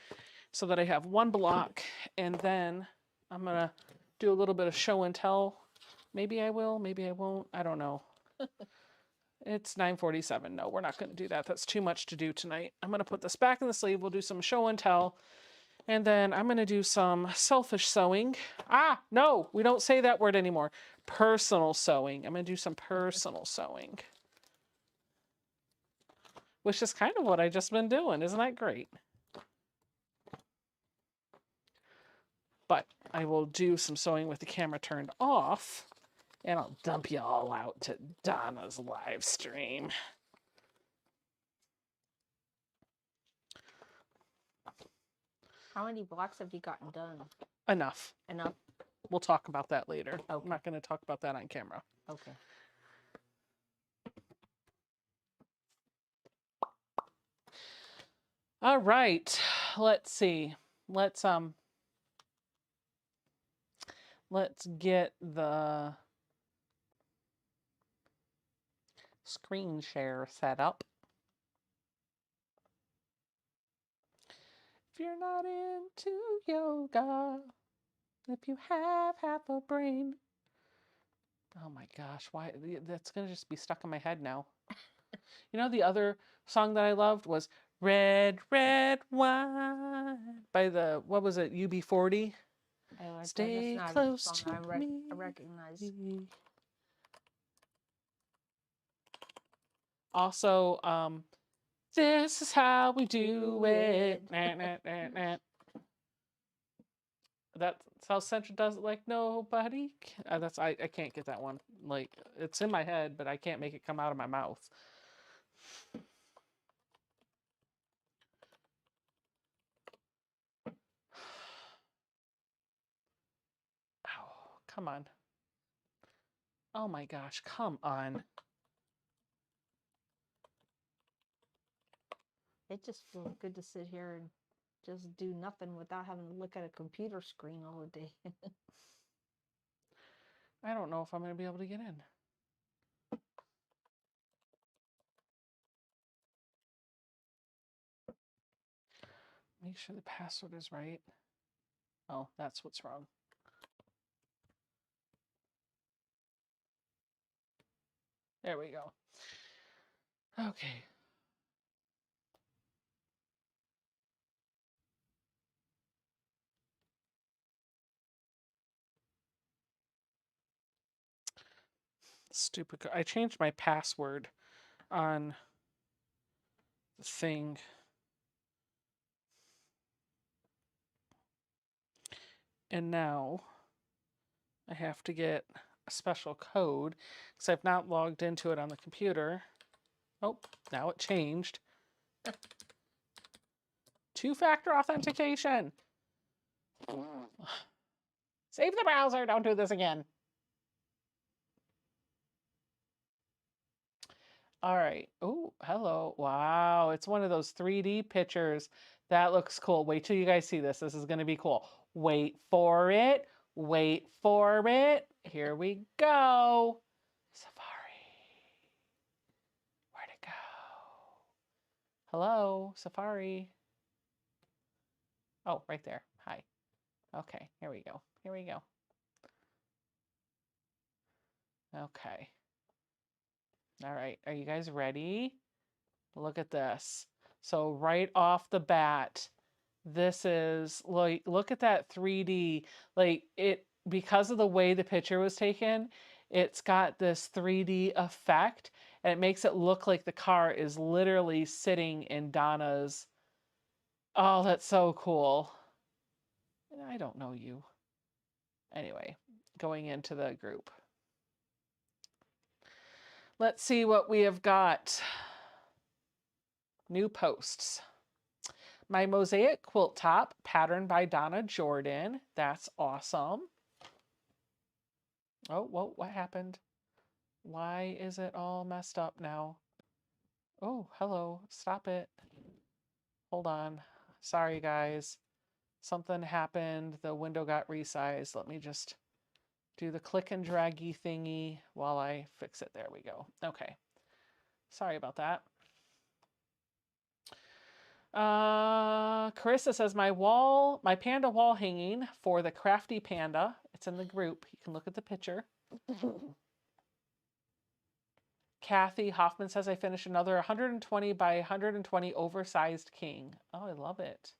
so that I have one block, and then I'm going to do a little bit of show and tell. Maybe I will, maybe I won't. I don't know. It's 9:47. No, we're not going to do that. That's too much to do tonight. I'm going to put this back in the sleeve. We'll do some show and tell. And then I'm going to do some selfish sewing. Ah, no, we don't say that word anymore. Personal sewing. I'm going to do some personal sewing. Which is kind of what I just been doing. Isn't that great? But I will do some sewing with the camera turned off. And I'll dump you all out to Donna's live stream. How many blocks have you gotten done? Enough. Enough? We'll talk about that later. Okay. I'm not going to talk about that on camera. Okay. All right. Let's see. Let's get the screen share set up. If you're not into yoga, if you have half a brain. Oh my gosh, why that's gonna just be stuck in my head now. You know, the other song that I loved was Red, Red Wine by the, what was it, UB40? Stay close to me. I recognize. Also, this is how we do it. That's South Central does it like nobody. I can't get that one. Like, it's in my head, but I can't make it come out of my mouth. Oh, come on. Oh my gosh, come on. It just feels good to sit here and just do nothing without having to look at a computer screen all day. I don't know if I'm going to be able to get in. Make sure the password is right. Oh, that's what's wrong. There we go. Okay. Stupid. I changed my password on the thing. And now I have to get a special code because I've not logged into it on the computer. Oh, now it changed. 2-factor authentication. Save the browser. Don't do this again. All right. Oh, hello. Wow. It's one of those 3D pictures. That looks cool. Wait till you guys see this. This is going to be cool. Wait for it. Wait for it. Here we go. Safari. Where'd it go? Hello, Safari. Oh, right there. Hi. Okay, here we go. Here we go. Okay. All right, are you guys ready? Look at this. So right off the bat, this is like, look at that 3D. Like it, because of the way the picture was taken, it's got this 3D effect and it makes it look like the car is literally sitting in Donna's. Oh, that's so cool. I don't know you. Anyway, going into the group. Let's see what we have got. New posts. My mosaic quilt top patterned by Donna Jordan. That's awesome. Oh, whoa, what happened? Why is it all messed up now? Oh, hello. Stop it. Hold on. Sorry, guys. Something happened. The window got resized. Let me just do the click and draggy thingy while I fix it. There we go. Okay. Sorry about that. Carissa says my panda wall hanging for the crafty panda. It's in the group. You can look at the picture. Kathy Hoffman says I finished another 120 by 120 oversized king. Oh, I love it.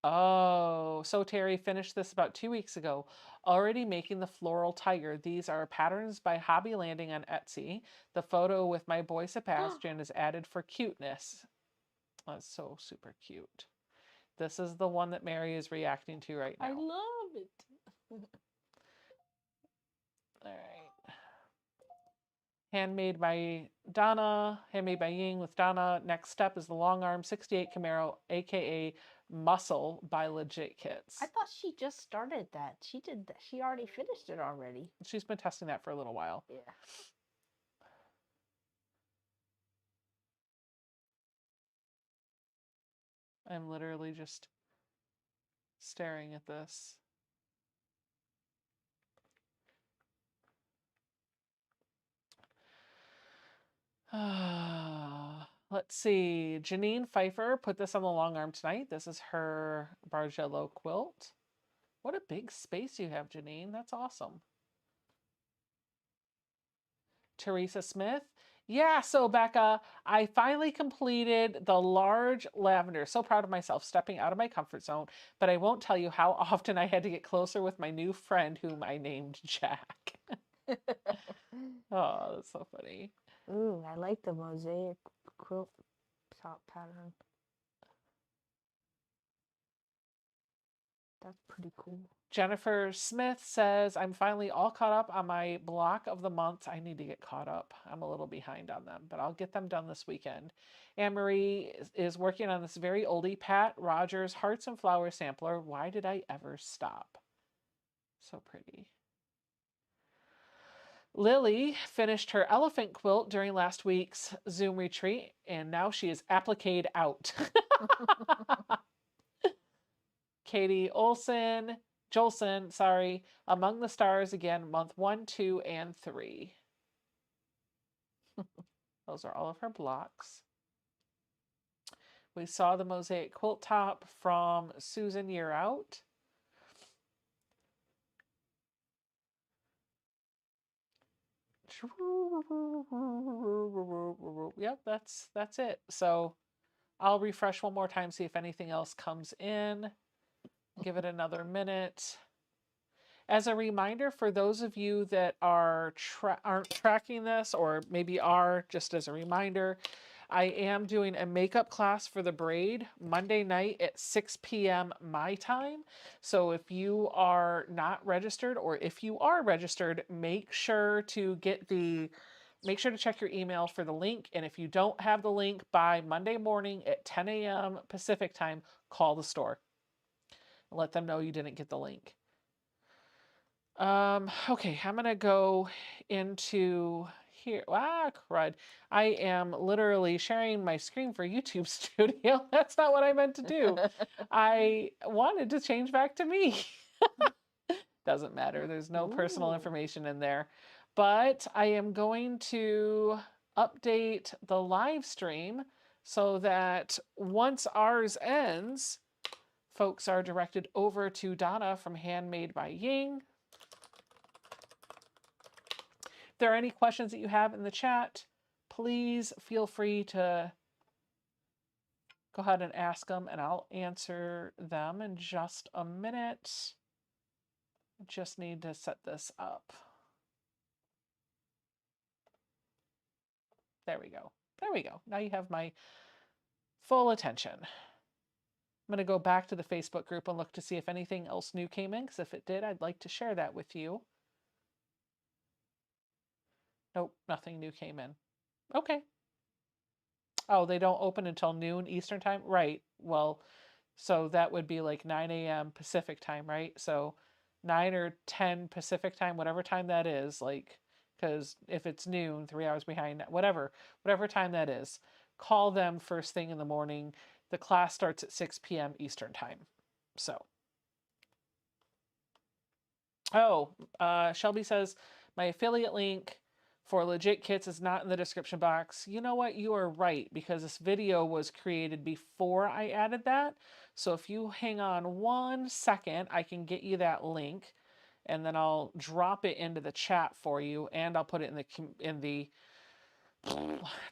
Oh, so Terry finished this about 2 weeks ago. Already making the floral tiger. These are patterns by Hobby Landing on Etsy. The photo with my boy Sebastian is added for cuteness. That's so super cute. This is the one that Mary is reacting to right now. I love it. All right. Handmade by Donna, handmade by Ying with Donna. Next step is the long arm 68 Camaro, aka Muscle by Legit Kits. I thought she just started that. She did that. She already finished it already. She's been testing that for a little while. Yeah. I'm literally just staring at this. Let's see. Janine Pfeiffer put this on the long arm tonight. This is her Bargello quilt. What a big space you have, Janine. That's awesome. Teresa Smith. Yeah, so Becca, I finally completed the large lavender. So proud of myself, stepping out of my comfort zone, but I won't tell you how often I had to get closer with my new friend whom I named Jack. Oh, that's so funny. Ooh, I like the mosaic quilt top pattern. That's pretty cool. Jennifer Smith says, I'm finally all caught up on my block of the month. I need to get caught up. I'm a little behind on them, but I'll get them done this weekend. Anne Marie is working on this very oldie Pat Rogers Hearts and Flowers sampler. Why did I ever stop? So pretty. Lily finished her elephant quilt during last week's Zoom retreat, and now she is appliqued out. Katie Jolson, sorry, Among the Stars again, month 1, 2, and 3. Those are all of her blocks. We saw the mosaic quilt top from Susan Year Out. Yep, that's it. So I'll refresh one more time, see if anything else comes in. Give it another minute. As a reminder, for those of you that aren't tracking this, or maybe are, just as a reminder, I am doing a makeup class for the braid Monday night at 6 p.m. my time. So if you are not registered, or if you are registered, make sure to check your email for the link. And if you don't have the link by Monday morning at 10 a.m. Pacific time, call the store. Let them know you didn't get the link. Okay, I'm gonna go into here. Ah, crud. I am literally sharing my screen for YouTube Studio. That's not what I meant to do. I wanted to change back to me. Doesn't matter. There's no personal information in there. But I am going to update the live stream so that once ours ends, folks are directed over to Donna from Handmade by Ying. there are any questions that you have in the chat, please feel free to go ahead and ask them, and I'll answer them in just a minute. I just need to set this up. There we go. There we go. Now you have my full attention. I'm going to go back to the Facebook group and look to see if anything else new came in, because if it did, I'd like to share that with you. Nope, nothing new came in. Okay. Oh, they don't open until noon Eastern time? Right. Well, so that would be like 9 a.m. Pacific time, right? So 9 or 10 Pacific time, whatever time that is, like, because if it's noon, 3 hours behind, whatever time that is, call them first thing in the morning. The class starts at 6 p.m. Eastern time. So, Shelby says, my affiliate link for Legit Kits is not in the description box. You know what? You are right, because this video was created before I added that. So if you hang on 1 second, I can get you that link, and then I'll drop it into the chat for you, and I'll put it in the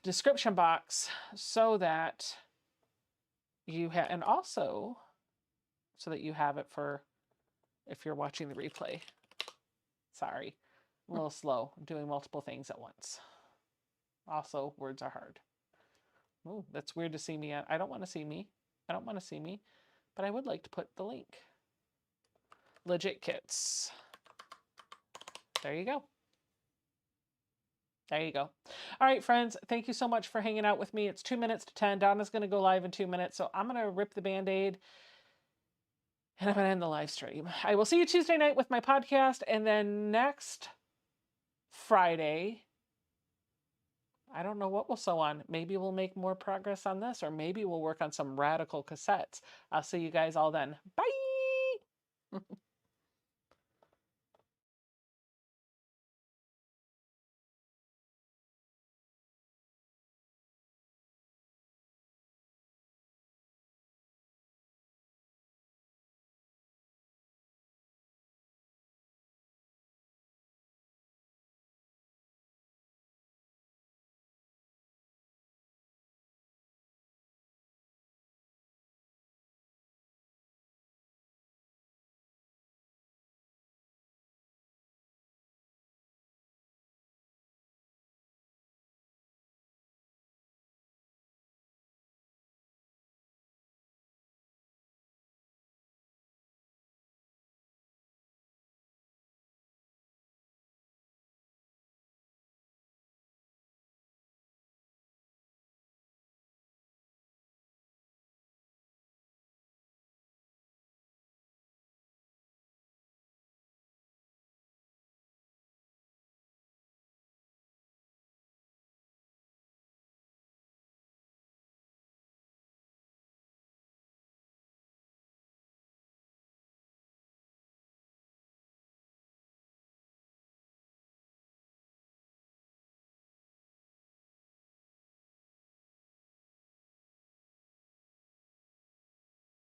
description box so that you have, and also so that you have it for if you're watching the replay. Sorry, a little slow. I'm doing multiple things at once. Also, words are hard. Oh, that's weird to see me at. I don't want to see me. I don't want to see me, but I would like to put the link. Legit Kits. There you go. There you go. All right, friends, thank you so much for hanging out with me. It's 2 minutes to 10. Donna's going to go live in 2 minutes, so I'm going to rip the Band-Aid, and I'm going to end the live stream. I will see you Tuesday night with my podcast, and then next Friday, I don't know what we'll sew on. Maybe we'll make more progress on this, or maybe we'll work on some radical cassettes. I'll see you guys all then. Bye!